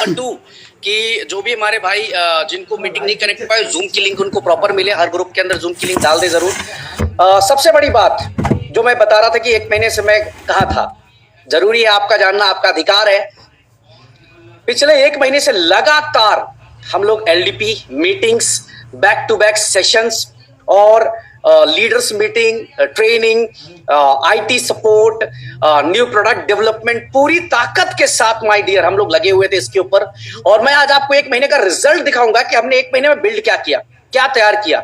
Number 2 कि जो भी हमारे भाई जिनको मीटिंग नहीं कनेक्ट पाए, जूम की लिंक उनको प्रॉपर मिले, हर ग्रुप के अंदर जूम की लिंक डाल दे जरूर। सबसे बड़ी बात जो मैं बता रहा था कि 1 महीने से मैं कहा था, जरूरी है आपका जानना, आपका अधिकार है। पिछले 1 महीने से लगातार हम लोग LDP meetings, back to back sessions और leaders meeting, training, IT support, new product development, पूरी ताकत के साथ माय डियर हम लोग लगे हुए थे इसके ऊपर। और मैं आज आपको 1 महीने का रिजल्ट दिखाऊंगा कि हमने 1 महीने में बिल्ड क्या किया, क्या तैयार किया।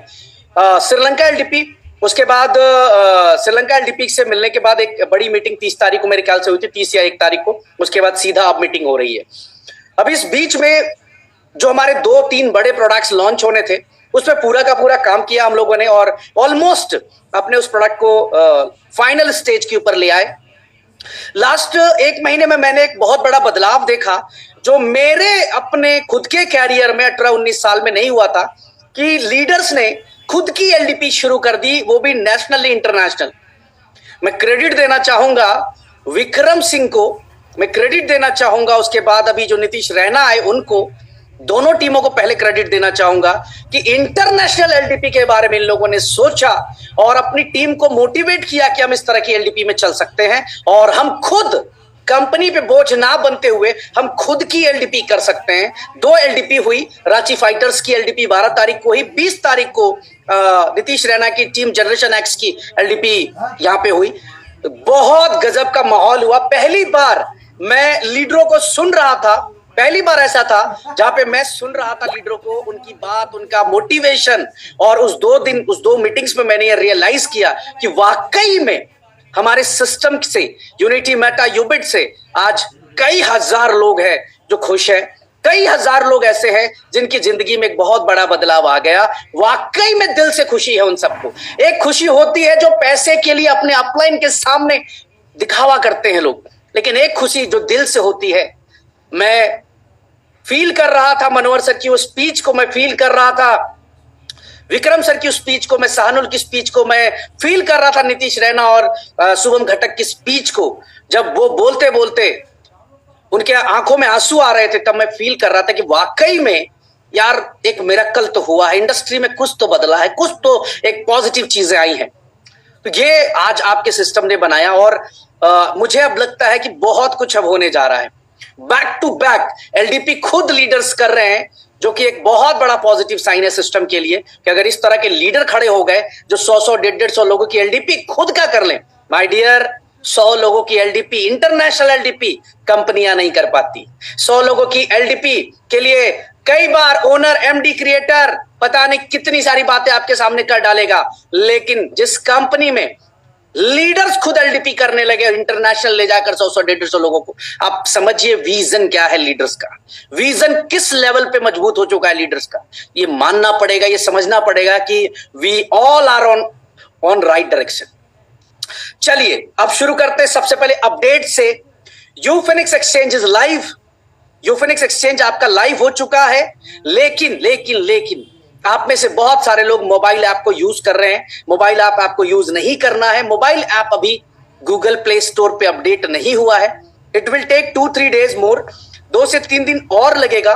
श्रीलंका एलडीपी, उसके बाद श्रीलंका एलडीपी से मिलने के बाद एक बड़ी मीटिंग 30 तारीख को मेरे ख्याल से हुई थी, 30 या 1 तारीख को। उसके बाद सीधा अब मीटिंग हो रही है। अब इस बीच में जो हमारे 2-3 बड़े प्रोडक्ट्स लॉन्च होने थे, उसमें पूरा का पूरा काम किया हम लोगों ने और ऑलमोस्ट अपने उस प्रोडक्ट को फाइनल स्टेज के ऊपर ले आए। लास्ट 1 महीने में मैंने एक बहुत बड़ा बदलाव देखा जो मेरे अपने खुद के कैरियर में 18-19 साल में नहीं हुआ था, कि लीडर्स ने खुद की एलडीपी शुरू कर दी, वो भी नेशनली इंटरनेशनल। मैं क्रेडिट देना चाहूंगा विक्रम सिंह को, मैं क्रेडिट देना चाहूंगा उसके बाद अभी जो नीतीश रैना आए उनको, दोनों टीमों को पहले क्रेडिट देना चाहूंगा कि इंटरनेशनल एलडीपी के बारे में इन लोगों ने सोचा और अपनी टीम को मोटिवेट किया कि हम इस तरह की एलडीपी में चल सकते हैं और हम खुद कंपनी पे बोझ ना बनते हुए हम खुद की एलडीपी कर सकते हैं। 2 एलडीपी हुई, रांची फाइटर्स की एलडीपी 12 तारीख को हुई, 20 तारीख को नीतीश रैना की टीम जनरेशन एक्स की एलडीपी यहां पे हुई। बहुत गजब का माहौल हुआ। पहली बार मैं लीडरों को सुन रहा था, पहली बार ऐसा था जहां पे मैं सुन रहा था लीडरों को, उनकी बात, उनका मोटिवेशन। और उस 2 मीटिंग्स में मैंने ये रियलाइज किया कि वाकई में हमारे सिस्टम से, यूनिटी मेटा यूबिट से आज कई हजार लोग हैं जो खुश हैं, कई हजार लोग ऐसे हैं जिनकी जिंदगी में एक बहुत बड़ा बदलाव आ गया। वाकई में दिल से खुशी है उन सबको। एक खुशी होती है जो पैसे के लिए अपने अपलाइन के सामने दिखावा करते हैं लोग, लेकिन एक खुशी जो दिल से होती है। मैं फील कर रहा था मनोहर सर की उस स्पीच को, मैं फील कर रहा था विक्रम सर की उस स्पीच को, मैं शाहनुल की स्पीच को, मैं फील कर रहा था नीतीश रैना और शुभम घटक की स्पीच को। जब वो बोलते बोलते उनके आंखों में आंसू आ रहे थे, तब मैं फील कर रहा था कि वाकई में यार एक मिरेकल तो हुआ है, इंडस्ट्री में कुछ तो बदला है, कुछ तो एक पॉजिटिव चीजें आई हैं। तो ये आज आपके सिस्टम ने बनाया और मुझे अब लगता है कि बहुत कुछ अब होने जा रहा है। बैक टू बैक एलडीपी खुद लीडर्स कर रहे हैं, जो कि एक बहुत बड़ा पॉजिटिव साइन है सिस्टम के लिए कि अगर इस तरह के लीडर खड़े हो गए जो 100-100, 150-150 लोगों की एलडीपी खुद का कर लें। माय डियर, 100 लोगों की एलडीपी, इंटरनेशनल एलडीपी कंपनियां नहीं कर पाती। 100 लोगों की एलडीपी के लिए कई बार ओनर, एमडी, क्रिएटर पता नहीं कितनी सारी बातें आपके सामने कर डालेगा, लेकिन जिस कंपनी में लीडर्स खुद एलडीपी करने लगे इंटरनेशनल ले जाकर 100-100, 150-150 लोगों को, आप समझिए विजन क्या है लीडर्स का, विजन किस लेवल पे मजबूत हो चुका है लीडर्स का। ये मानना पड़ेगा, ये समझना पड़ेगा कि we all are on right direction. चलिए अब शुरू करते हैं सबसे पहले अपडेट से। Ufinix exchange is live. Ufinix exchange आपका लाइव हो चुका है, लेकिन आप में से बहुत सारे लोग मोबाइल ऐप को यूज कर रहे हैं। मोबाइल ऐप आपको यूज नहीं करना है। मोबाइल ऐप अभी गूगल प्ले स्टोर पे अपडेट नहीं हुआ है। It will take 2-3 days more, 2 से 3 दिन और लगेगा।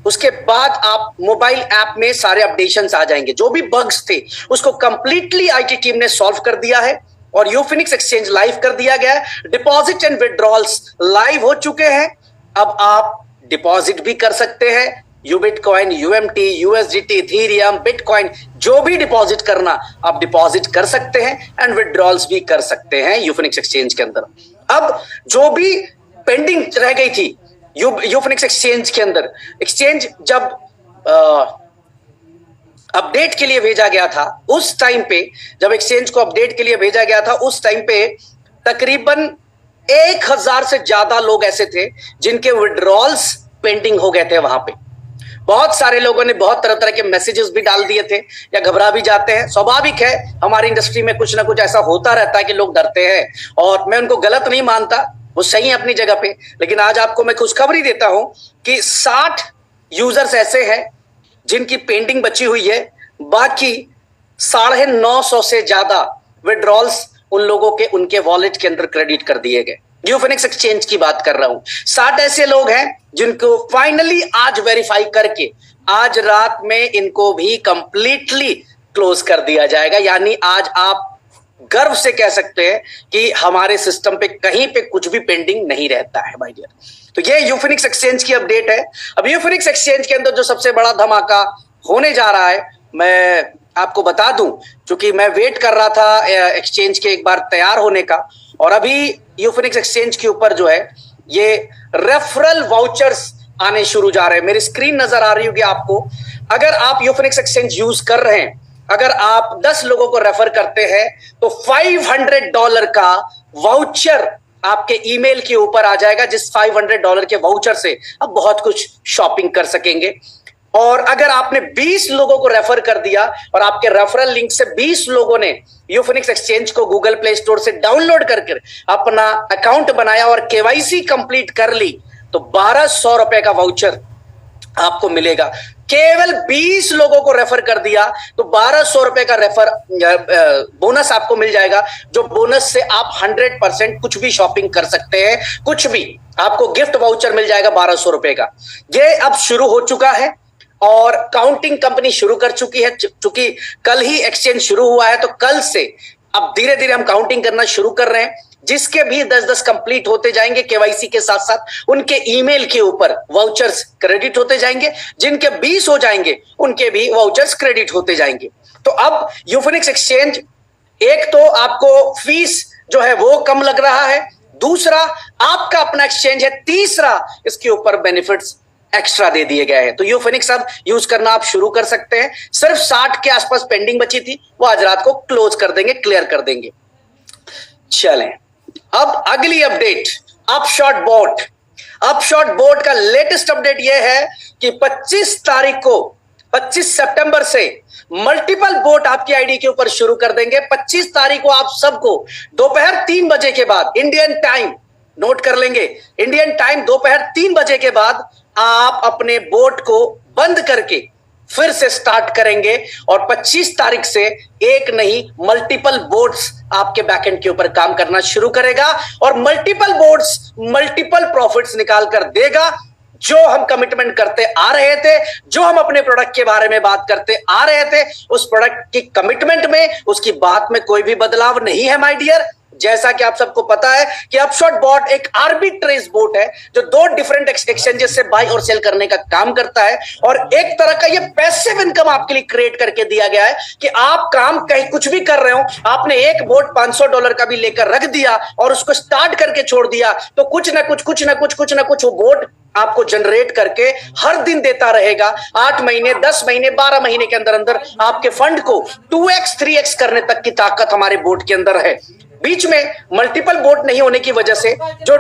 उसके बाद आप मोबाइल ऐप में सारे अपडेशंस आ जाएंगे। जो भी बग्स थे उसको कंप्लीटली आईटी टीम ने सॉल्व कर दिया है और यूफिनिक्स एक्सचेंज लाइव कर दिया गया है। डिपॉजिट एंड विड्रॉल्स लाइव हो चुके हैं। अब आप डिपॉजिट भी कर सकते हैं। यूबिटकॉइन, यूएमटी, यूएसडीटी, इथेरियम, बिटकॉइन, जो भी डिपॉजिट करना आप डिपॉजिट कर सकते हैं एंड विड्रॉल्स भी कर सकते हैं यूफिनिक्स एक्सचेंज के अंदर। अब जो भी पेंडिंग रह गई थी यूफिनिक्स एक्सचेंज के अंदर, एक्सचेंज जब अपडेट के लिए भेजा गया था, उस टाइम पे जब एक्सचेंज को अपडेट के लिए भेजा गया था, उस टाइम पे तकरीबन 1000 से ज्यादा लोग ऐसे थे जिनके विड्रॉल्स पेंडिंग हो गए थे वहां पे। बहुत सारे लोगों ने बहुत तरह तरह के मैसेजेस भी डाल दिए थे या घबरा भी जाते हैं। स्वाभाविक है, हमारी इंडस्ट्री में कुछ ना कुछ ऐसा होता रहता है कि लोग डरते हैं और मैं उनको गलत नहीं मानता, वो सही है अपनी जगह पे। लेकिन आज आपको मैं खुशखबरी देता हूं कि 60 यूजर्स ऐसे हैं जिनकी पेंडिंग बची हुई है। बाकी 950 से ज्यादा विड्रॉल्स उन लोगों के उनके वॉलेट के अंदर क्रेडिट कर दिए गए। यूफिनिक्स एक्सचेंज की बात कर रहा हूं। 60 ऐसे लोग हैं जिनको फाइनली आज वेरीफाई करके आज रात में इनको भी कंप्लीटली क्लोज कर दिया जाएगा। यानी आज आप गर्व से कह सकते हैं कि हमारे सिस्टम पे कहीं पे कुछ भी पेंडिंग नहीं रहता है भाई डियर। तो ये यूफिनिक्स एक्सचेंज की अपडेट है। अब यूफिनिक्स एक्सचेंज के अंदर जो सबसे बड़ा धमाका होने जा रहा है, मैं आपको बता दूं, क्योंकि मैं वेट कर रहा था एक्सचेंज के एक बार तैयार होने का, और अभी यूफिनिक्स एक्सचेंज के ऊपर जो है ये रेफरल वाउचर्स आने शुरू जा रहे हैं। मेरी स्क्रीन नजर आ रही होगी आपको। अगर आप यूफिनिक्स एक्सचेंज यूज कर रहे हैं, अगर आप 10 लोगों को रेफर करते हैं तो $500 का वाउचर आपके ईमेल के ऊपर आ जाएगा, जिस $500 के वाउचर से आप बहुत कुछ शॉपिंग कर सकेंगे। और अगर आपने 20 लोगों को रेफर कर दिया और आपके रेफरल लिंक से 20 लोगों ने यूफिनिक्स एक्सचेंज को गूगल प्ले स्टोर से डाउनलोड करके अपना अकाउंट बनाया और केवाईसी कंप्लीट कर ली, तो ₹1200 का वाउचर आपको मिलेगा। केवल 20 लोगों को रेफर कर दिया तो ₹1200 का रेफर बोनस आपको मिल जाएगा, जो बोनस से आप 100% कुछ भी शॉपिंग कर सकते हैं। कुछ भी आपको गिफ्ट वाउचर मिल जाएगा ₹1200 का। ये अब शुरू हो चुका है और काउंटिंग कंपनी शुरू कर चुकी है। चूंकि कल ही एक्सचेंज शुरू हुआ है, तो कल से अब धीरे धीरे हम काउंटिंग करना शुरू कर रहे हैं। जिसके भी 10-10 कंप्लीट होते जाएंगे केवाईसी के साथ साथ, उनके ईमेल के ऊपर वाउचर्स क्रेडिट होते जाएंगे। जिनके 20 हो जाएंगे उनके भी वाउचर्स क्रेडिट होते जाएंगे। तो अब यूफिनिक्स एक्सचेंज, एक तो आपको फीस जो है वो कम लग रहा है, दूसरा आपका अपना एक्सचेंज है, तीसरा इसके ऊपर बेनिफिट्स एक्स्ट्रा दे दिए गए हैं। तो यूफिनिक्स अब यूज करना आप शुरू कर सकते हैं। सिर्फ 60 के आसपास पेंडिंग बची थी, वो आज रात को क्लोज कर देंगे, क्लियर कर देंगे। चलें अब अगली अपडेट, अपशॉट बोट। अपशॉट बोट का लेटेस्ट अपडेट यह है कि 25 तारीख को, 25 सितंबर से मल्टीपल बोट आपकी आईडी के ऊपर शुरू कर देंगे। 25 तारीख को आप सबको दोपहर 3 बजे के बाद इंडियन टाइम, नोट कर लेंगे, इंडियन टाइम दोपहर 3 बजे के बाद आप अपने बोट को बंद करके फिर से स्टार्ट करेंगे और 25 तारीख से एक नहीं मल्टीपल बोट्स आपके बैकएंड के ऊपर काम करना शुरू करेगा और मल्टीपल बोट्स मल्टीपल प्रॉफिट्स निकाल कर देगा। जो हम कमिटमेंट करते आ रहे थे, जो हम अपने प्रोडक्ट के बारे में बात करते आ रहे थे, उस प्रोडक्ट की कमिटमेंट में, उसकी बात में कोई भी बदलाव नहीं है माय डियर। जैसा कि आप सबको पता है कि अपशॉट बॉट एक आर्बिट्रेज बोट है जो 2 डिफरेंट एक्सचेंजेस से बाय और सेल करने का काम करता है और एक तरह का ये पैसिव इनकम आपके लिए क्रिएट करके दिया गया है कि आप काम कहीं कुछ भी कर रहे हो, आपने एक बोट $500 का भी लेकर रख दिया और उसको स्टार्ट करके छोड़ दिया, तो कुछ ना कुछ वो बोट आपको जनरेट करके हर दिन देता रहेगा। 8 महीने, 10 महीने, 12 महीने के अंदर अंदर आपके फंड को 2x 3x करने तक की ताकत हमारे बोट के अंदर है। बीच में मल्टीपल बोट नहीं होने की वजह से जो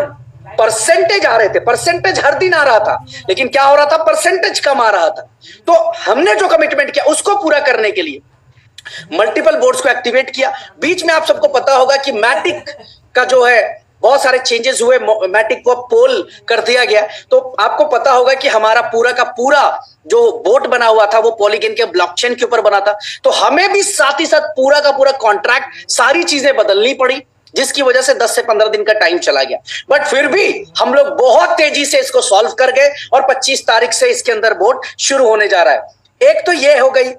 परसेंटेज आ रहे थे, परसेंटेज हर दिन आ रहा था, लेकिन क्या हो रहा था, परसेंटेज कम आ रहा था। तो हमने जो कमिटमेंट किया उसको पूरा करने के लिए मल्टीपल बोट्स को एक्टिवेट किया। बीच में आप सबको पता होगा कि मैटिक का जो है बहुत सारे चेंजेस हुए, मैटिक को पोल कर दिया गया। तो आपको पता होगा कि हमारा पूरा का पूरा जो बोट बना हुआ था वो पॉलीगन के ब्लॉकचेन के ऊपर बना था, तो हमें भी साथ ही साथ पूरा का पूरा कॉन्ट्रैक्ट, सारी चीजें बदलनी पड़ी, जिसकी वजह से 10 से 15 दिन का टाइम चला गया। बट फिर भी हम लोग बहुत तेजी से इसको सॉल्व कर गए और 25 तारीख से इसके अंदर बोट शुरू होने जा रहा है। एक तो ये हो गई।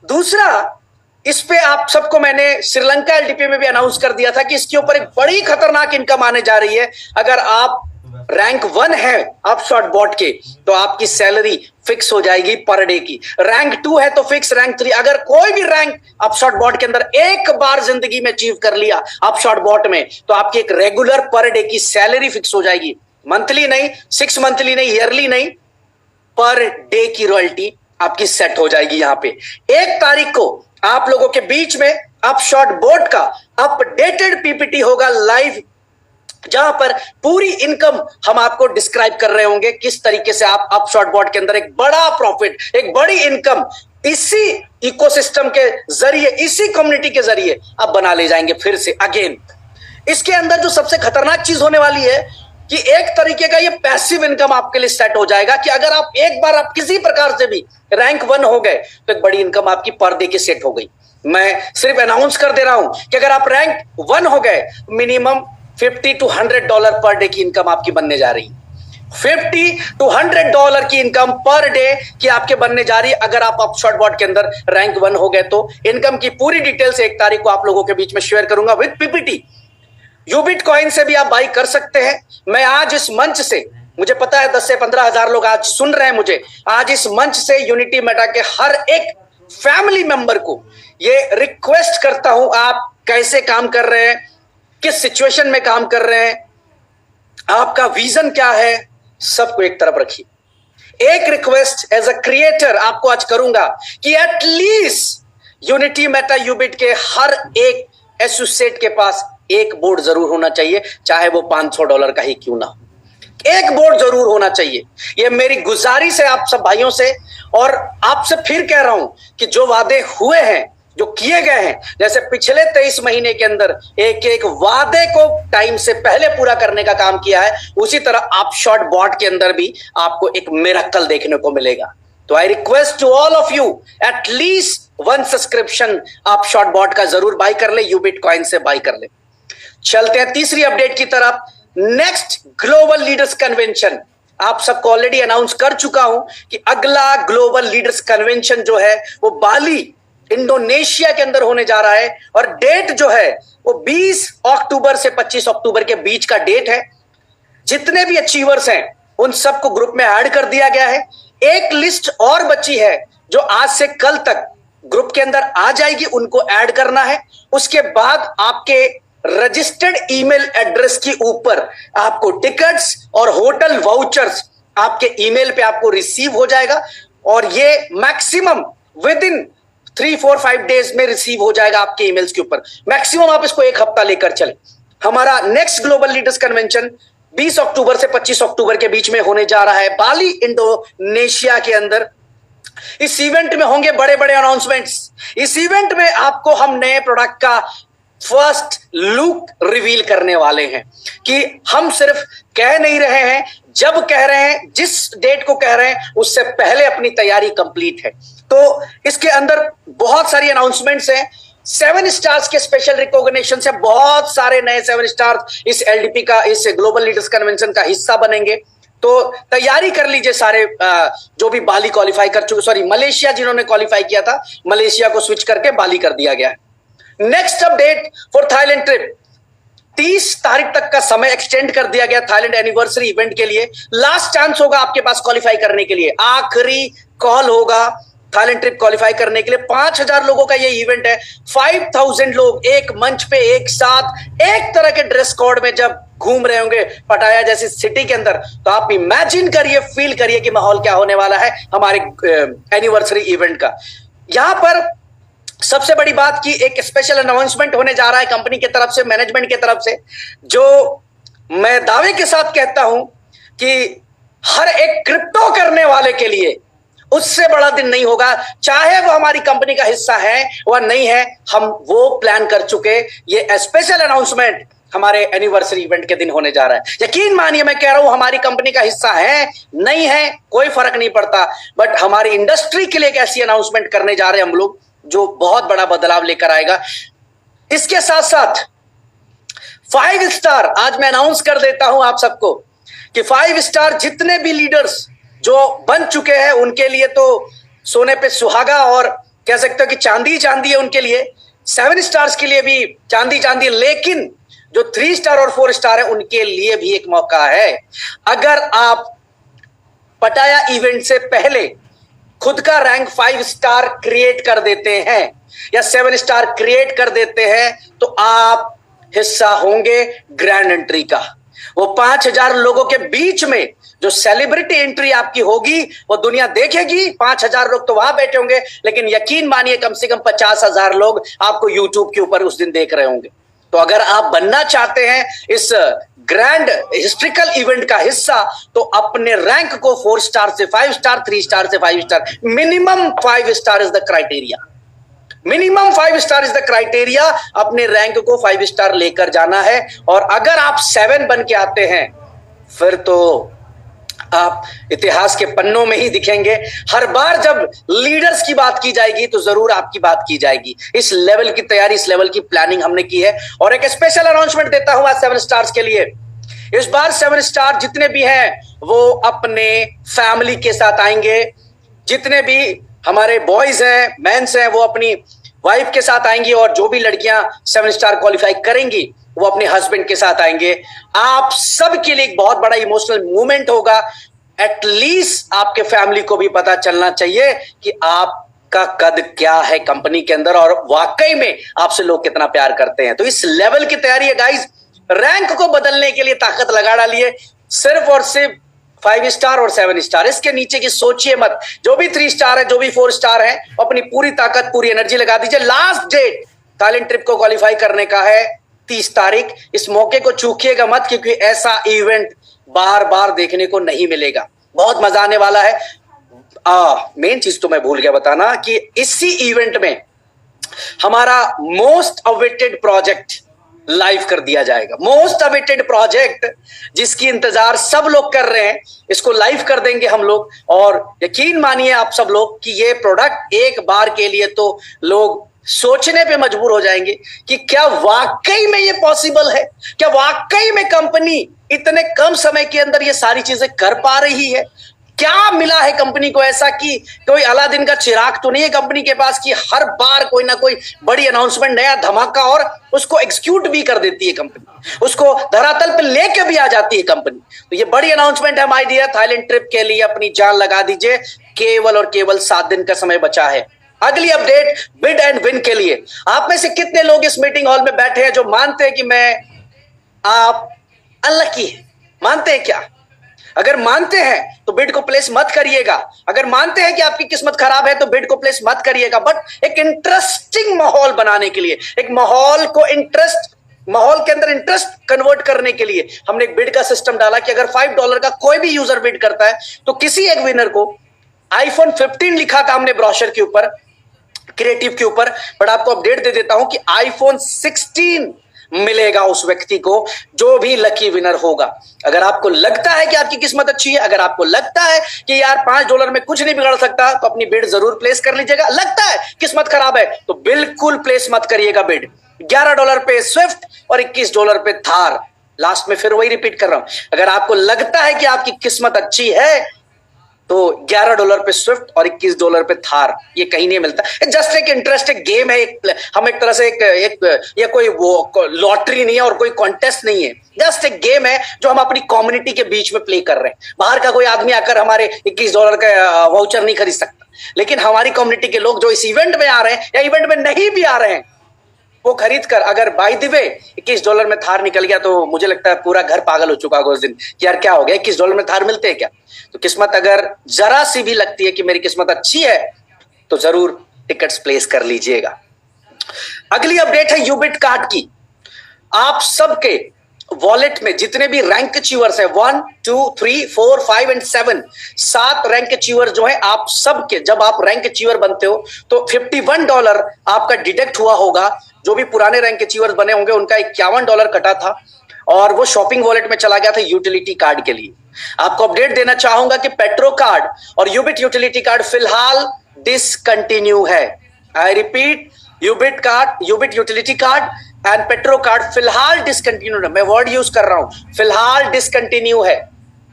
दूसरा, इस पे आप सबको मैंने श्रीलंका एलडीपी में भी अनाउंस कर दिया था कि इसके ऊपर एक बड़ी खतरनाक इनकम आने जा रही है। अगर आप रैंक 1 है अपशॉट बॉट के, तो आपकी सैलरी फिक्स हो जाएगी पर डे की। रैंक 2 है तो फिक्स, रैंक 3, अगर कोई भी रैंक अपशॉट बॉट के अंदर एक बार जिंदगी में अचीव कर लिया अपशॉट बॉट में, तो आपकी एक रेगुलर पर डे की सैलरी फिक्स हो जाएगी। मंथली नहीं, 6 मंथली नहीं, ईयरली नहीं, पर डे की रॉयल्टी आपकी सेट हो जाएगी। यहां पे 1 तारीख को आप लोगों के बीच में अपशॉट बोट का अपडेटेड पीपीटी होगा लाइव, जहां पर पूरी इनकम हम आपको डिस्क्राइब कर रहे होंगे, किस तरीके से आप अपशॉट बॉट के अंदर एक बड़ा प्रॉफिट, एक बड़ी इनकम इसी इकोसिस्टम के जरिए, इसी कम्युनिटी के जरिए आप बना ले जाएंगे फिर से अगेन। इसके अंदर जो सबसे खतरनाक चीज होने वाली है कि एक तरीके का ये पैसिव इनकम आपके लिए सेट हो जाएगा कि अगर आप एक बार आप किसी प्रकार से भी रैंक 1 हो गए तो एक बड़ी इनकम आपकी पर डे की सेट हो गई। मैं सिर्फ अनाउंस कर दे रहा हूं कि अगर आप रैंक 1 हो गए, मिनिमम 50 to $100 पर डे की इनकम आपकी बनने जा रही है। $50 to $100 की इनकम पर डे की आपके बनने जा रही है अगर आप अपशॉट बॉट के अंदर रैंक 1 हो गए तो। इनकम की पूरी डिटेल्स 1 तारीख को आप लोगों के बीच में शेयर करूंगा विद पीपीटी। यूबिट कॉइन से भी आप बाई कर सकते हैं। मैं आज इस मंच से, मुझे पता है 10 से 15 हजार लोग आज सुन रहे हैं मुझे, आज इस मंच से यूनिटी मेटा के हर एक फैमिली मेंबर को ये रिक्वेस्ट करता हूं, आप कैसे काम कर रहे हैं, किस सिचुएशन में काम कर रहे हैं, आपका विजन क्या है, सबको एक तरफ रखिए। एक रिक्वेस्ट एज अ क्रिएटर आपको आज करूंगा कि एटलीस्ट यूनिटी मेटा यूबिट के हर एक एसोसिएट के पास एक बोर्ड जरूर होना चाहिए, चाहे वो $500 का ही क्यों ना हो, एक बोर्ड जरूर होना चाहिए। ये मेरी गुजारिश है आप सब भाइयों से, और आपसे फिर कह रहा हूं कि जो वादे हुए हैं, जो किए गए हैं, जैसे पिछले 23 महीने के अंदर एक एक वादे को टाइम से पहले पूरा करने का काम किया है, उसी तरह आप शॉर्ट बॉट के अंदर भी आपको एक मिरेकल देखने को मिलेगा। तो I request to all of you, at least 1 subscription आप शॉर्ट बॉट का जरूर बाई कर ले, यूबिट कॉइन से बाई कर ले। चलते हैं तीसरी अपडेट की तरफ। नेक्स्ट ग्लोबल लीडर्स कन्वेंशन, आप सबको ऑलरेडी अनाउंस कर चुका हूं कि अगला ग्लोबल लीडर्स कन्वेंशन जो है वो बाली इंडोनेशिया के अंदर होने जा रहा है, और डेट जो है वो 20 अक्टूबर से 25 अक्टूबर के बीच का डेट है। जितने भी अचीवर्स हैं उन सबको ग्रुप में ऐड कर दिया गया है। एक लिस्ट और बची है जो आज से कल तक ग्रुप के अंदर आ जाएगी, उनको ऐड करना है। उसके बाद आपके रजिस्टर्ड ईमेल एड्रेस के ऊपर आपको टिकट्स और होटल वाउचर्स आपके ईमेल पे आपको रिसीव हो जाएगा, और ये मैक्सिमम विद इन 3-4-5 डेज में रिसीव हो जाएगा आपके ईमेल्स के ऊपर। मैक्सिमम आप इसको 1 हफ्ता लेकर चले। हमारा नेक्स्ट ग्लोबल लीडर्स कन्वेंशन 20 अक्टूबर से 25 अक्टूबर के बीच में होने जा रहा है बाली इंडोनेशिया के अंदर। इस इवेंट में होंगे बड़े बड़े अनाउंसमेंट्स। इस इवेंट में आपको हम नए प्रोडक्ट का फर्स्ट लुक रिवील करने वाले हैं कि हम सिर्फ कह नहीं रहे हैं, जब कह रहे हैं, जिस डेट को कह रहे हैं उससे पहले अपनी तैयारी कंप्लीट है। तो इसके अंदर बहुत सारी अनाउंसमेंट्स हैं। 7 स्टार्स के स्पेशल रिकॉग्निशन से बहुत सारे नए 7 स्टार्स इस एलडीपी का, इस ग्लोबल लीडर्स कन्वेंशन का हिस्सा बनेंगे। तो तैयारी कर लीजिए सारे, जो भी बाली क्वालिफाई कर चुके, सॉरी मलेशिया जिन्होंने क्वालिफाई किया था, मलेशिया को स्विच करके बाली कर दिया गया है। Next update for Thailand trip, 30 तारीख तक का समय एक्सटेंड कर दिया गया थाईलैंड एनिवर्सरी इवेंट के लिए। लास्ट चांस होगा आपके पास क्वालिफाई करने के लिए, आखिरी कॉल होगा थाईलैंड ट्रिप क्वालिफाई करने के लिए। 5000 लोगों का ये इवेंट है। 5000 लोग एक मंच पे एक साथ एक तरह के ड्रेस कोड में जब घूम रहे होंगे पटाया जैसी सिटी के अंदर, तो आप इमेजिन करिए, फील करिए कि माहौल क्या होने वाला है हमारे एनिवर्सरी इवेंट का। यहां पर सबसे बड़ी बात की एक स्पेशल अनाउंसमेंट होने जा रहा है कंपनी की तरफ से, मैनेजमेंट की तरफ से, जो मैं दावे के साथ कहता हूं कि हर एक क्रिप्टो करने वाले के लिए उससे बड़ा दिन नहीं होगा, चाहे वो हमारी कंपनी का हिस्सा है व नहीं है, हम वो प्लान कर चुके। ये स्पेशल अनाउंसमेंट हमारे एनिवर्सरी इवेंट के दिन होने जा रहा है। यकीन मानिए, मैं कह रहा हूं हमारी कंपनी का हिस्सा है नहीं है कोई फर्क नहीं पड़ता, बट हमारी इंडस्ट्री के लिए एक ऐसी अनाउंसमेंट करने जा रहे हैं हम लोग जो बहुत बड़ा बदलाव लेकर आएगा। इसके साथ साथ 5 स्टार आज मैं अनाउंस कर देता हूं आप सबको कि 5 स्टार जितने भी लीडर्स जो बन चुके हैं उनके लिए तो सोने पे सुहागा, और कह सकते हो कि चांदी चांदी है उनके लिए। 7 स्टार्स के लिए भी चांदी चांदी, लेकिन जो 3 स्टार और 4 स्टार है उनके लिए भी एक मौका है। अगर आप पटाया इवेंट से पहले खुद का रैंक 5 स्टार क्रिएट कर देते हैं या 7 स्टार क्रिएट कर देते हैं तो आप हिस्सा होंगे ग्रैंड एंट्री का। वो 5000 लोगों के बीच में जो सेलिब्रिटी एंट्री आपकी होगी वो दुनिया देखेगी। 5000 लोग तो वहां बैठे होंगे, लेकिन यकीन मानिए कम से कम 50,000 लोग आपको यूट्यूब के ऊपर उस दिन देख रहे होंगे। तो अगर आप बनना चाहते हैं इस ग्रैंड हिस्ट्रिकल इवेंट का हिस्सा, तो अपने रैंक को 4 स्टार से 5 स्टार, 3 स्टार से 5 star, minimum 5 star is the criteria. Minimum 5 star is the criteria. अपने रैंक को 5 स्टार लेकर जाना है, और अगर आप 7 बन के आते हैं फिर तो आप इतिहास के पन्नों में ही दिखेंगे। हर बार जब लीडर्स की बात की जाएगी तो जरूर आपकी बात की जाएगी। इस लेवल की तैयारी, इस लेवल की प्लानिंग हमने की है। और एक स्पेशल अनाउंसमेंट देता हूं आज 7 स्टार्स के लिए। इस बार 7 स्टार जितने भी हैं वो अपने फैमिली के साथ आएंगे। जितने भी हमारे बॉयज हैं, मेंस हैं, वो अपनी वाइफ के साथ आएंगी। और जो भी लड़कियां 7 स्टार क्वालिफाई करेंगी वो अपने हस्बैंड के साथ आएंगे। आप सबके लिए एक बहुत बड़ा इमोशनल मूवमेंट होगा। एटलीस्ट आपके फैमिली को भी पता चलना चाहिए कि आपका कद क्या है कंपनी के अंदर और वाकई में आपसे लोग कितना प्यार करते हैं। तो इस लेवल की तैयारी है गाइस। रैंक को बदलने के लिए ताकत लगा डालिए। सिर्फ और सिर्फ 5 स्टार और 7 स्टार, इसके नीचे की सोचिए मत। जो भी 3 स्टार है, जो भी 4 स्टार है, अपनी पूरी ताकत, पूरी एनर्जी लगा दीजिए। लास्ट डेट थाईलैंड ट्रिप को क्वालिफाई करने का है 30 तारीख। इस मौके को चूकिएगा मत, क्योंकि ऐसा इवेंट बार बार देखने को नहीं मिलेगा। बहुत मजा आने वाला है। मेन चीज तो मैं भूल गया बताना कि इसी इवेंट में हमारा मोस्ट अवेटेड प्रोजेक्ट लाइव कर दिया जाएगा। मोस्ट अवेटेड प्रोजेक्ट जिसकी इंतजार सब लोग कर रहे हैं, इसको लाइव कर देंगे हम लोग। और यकीन मानिए आप सब लोग कि ये प्रोडक्ट एक बार के लिए तो लोग सोचने पे मजबूर हो जाएंगे कि क्या वाकई में ये पॉसिबल है, क्या वाकई में कंपनी इतने कम समय के अंदर ये सारी चीजें कर पा रही है। क्या मिला है कंपनी को ऐसा कि कोई अलादीन का चिराग तो नहीं है कंपनी के पास कि हर बार कोई ना कोई बड़ी अनाउंसमेंट, नया धमाका, और उसको एग्जीक्यूट भी कर देती है कंपनी, उसको धरातल पे लेके भी आ जाती है कंपनी। तो ये बड़ी अनाउंसमेंट है माय डियर। थाईलैंड ट्रिप के लिए अपनी जान लगा दीजिए। केवल और केवल 7 दिन का समय बचा है। अगली अपडेट बिड एंड विन के लिए। आप में से कितने लोग इस मीटिंग हॉल में बैठे हैं जो मानते हैं कि आप अनलकी है? मानते हैं क्या? अगर मानते हैं तो बिड को प्लेस मत करिएगा। अगर मानते हैं कि आपकी किस्मत खराब है तो बिड को प्लेस मत करिएगा। बट एक इंटरेस्टिंग माहौल बनाने के लिए, एक माहौल के अंदर इंटरेस्ट कन्वर्ट करने के लिए हमने एक बिड का सिस्टम डाला कि अगर $5 का कोई भी यूजर बिड करता है तो किसी एक विनर को iPhone 15 लिखा था हमने ब्रोशर के ऊपर, क्रिएटिव के ऊपर। बट आपको अपडेट दे देता हूं कि iPhone 16 मिलेगा उस व्यक्ति को जो भी लकी विनर होगा। अगर आपको लगता है कि आपकी किस्मत अच्छी है, अगर आपको लगता है कि यार $5 में कुछ नहीं बिगड़ सकता, तो अपनी बिड जरूर प्लेस कर लीजिएगा। लगता है किस्मत खराब है तो बिल्कुल प्लेस मत करिएगा बिड। $11 पे स्विफ्ट और $21 पे थार। लास्ट में फिर वही रिपीट कर रहा हूं, अगर आपको लगता है कि आपकी किस्मत अच्छी है तो $11 पे स्विफ्ट और $21 पे थार, ये कहीं नहीं मिलता। जस्ट एक इंटरेस्टिंग गेम है। हम एक तरह से ये कोई वो लॉटरी नहीं है और कोई कॉन्टेस्ट नहीं है। जस्ट एक गेम है जो हम अपनी कम्युनिटी के बीच में प्ले कर रहे हैं। बाहर का कोई आदमी आकर हमारे $21 का वाउचर नहीं खरीद सकता, लेकिन हमारी कम्युनिटी के लोग जो इस इवेंट में आ रहे हैं या इवेंट में नहीं भी आ रहे हैं, वो खरीद कर, अगर बाय द वे $21 में थार निकल गया तो मुझे लगता है पूरा घर पागल हो चुका होगा उस दिन कि यार क्या हो गया, $21 में थार मिलते हैं क्या? तो किस्मत अगर जरा सी भी लगती है कि मेरी किस्मत अच्छी है तो जरूर टिकट्स प्लेस कर लीजिएगा। अगली अपडेट है यूबिट कार्ड की। आप सबके वॉलेट में जितने भी रैंक अचीवर्स हैं 1, 2, 3, 4, 5 एंड 7, 7 रैंक अचीवर जो है आप सबके, जब आप रैंक अचीवर बनते हो तो $51 आपका डिडक्ट हुआ होगा। जो भी पुराने रैंक अचीवर्स बने होंगे उनका $51 कटा था और वो शॉपिंग वॉलेट में चला गया था यूटिलिटी कार्ड के लिए। आपको अपडेट देना चाहूंगा कि पेट्रो कार्ड और यूबिट यूटिलिटी कार्ड फिलहाल डिसकंटिन्यू है। I repeat, Ubit card, Ubit utility card and petro card फिलहाल डिसकंटिन्यू है। मैं वर्ड यूज कर रहा हूं, फिलहाल डिसकंटिन्यू है,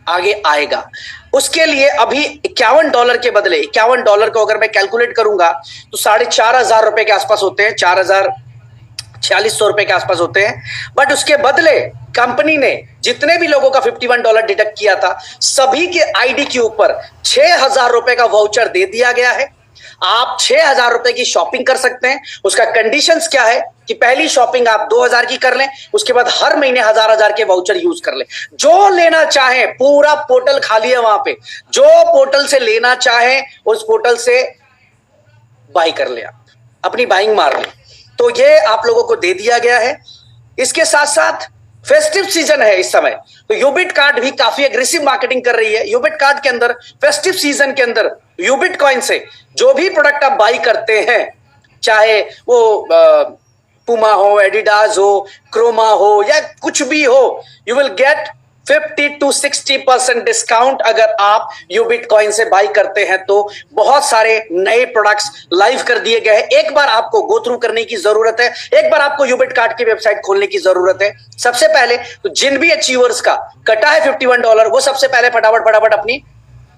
आगे आएगा। उसके लिए अभी $51 के बदले, $51 को अगर मैं कैलकुलेट करूंगा तो 4,500 रुपए के आसपास होते हैं, 4,4600 रुपए के आसपास होते हैं। बट उसके बदले कंपनी ने जितने भी लोगों का $51 डिडक्ट किया था सभी के आईडी के ऊपर 6,000 रुपए का वाउचर दे दिया गया है। आप 6,000 रुपए की शॉपिंग कर सकते हैं। उसका कंडीशंस क्या है कि पहली शॉपिंग आप 2,000 की कर लें, उसके बाद हर महीने 1,000 के वाउचर यूज कर लें। जो लेना चाहे, पूरा पोर्टल खाली है वहां पे, जो पोर्टल से लेना चाहे उस पोर्टल से बाई कर ले, आप अपनी बाइंग मार ले। तो ये आप लोगों को दे दिया गया है। इसके साथ साथ फेस्टिव सीजन है इस समय, तो यूबिट कार्ड भी काफी एग्रेसिव मार्केटिंग कर रही है। यूबिट कार्ड के अंदर फेस्टिव सीजन के अंदर यूबिट कॉइन से जो भी प्रोडक्ट आप बाई करते हैं, चाहे वो पुमा हो, एडिडास हो, क्रोमा हो या कुछ भी हो, you will get 50 to 60% discount अगर आप यूबिट कॉइन से बाई करते हैं तो बहुत सारे नए प्रोडक्ट्स लाइव कर दिए गए हैं। एक बार आपको गो थ्रू करने की जरूरत है, एक बार आपको यूबिट कार्ड की वेबसाइट खोलने की जरूरत है। सबसे पहले तो जिन भी अचीवर्स का कटा है $51 वो सबसे पहले फटाफट फटाफट अपनी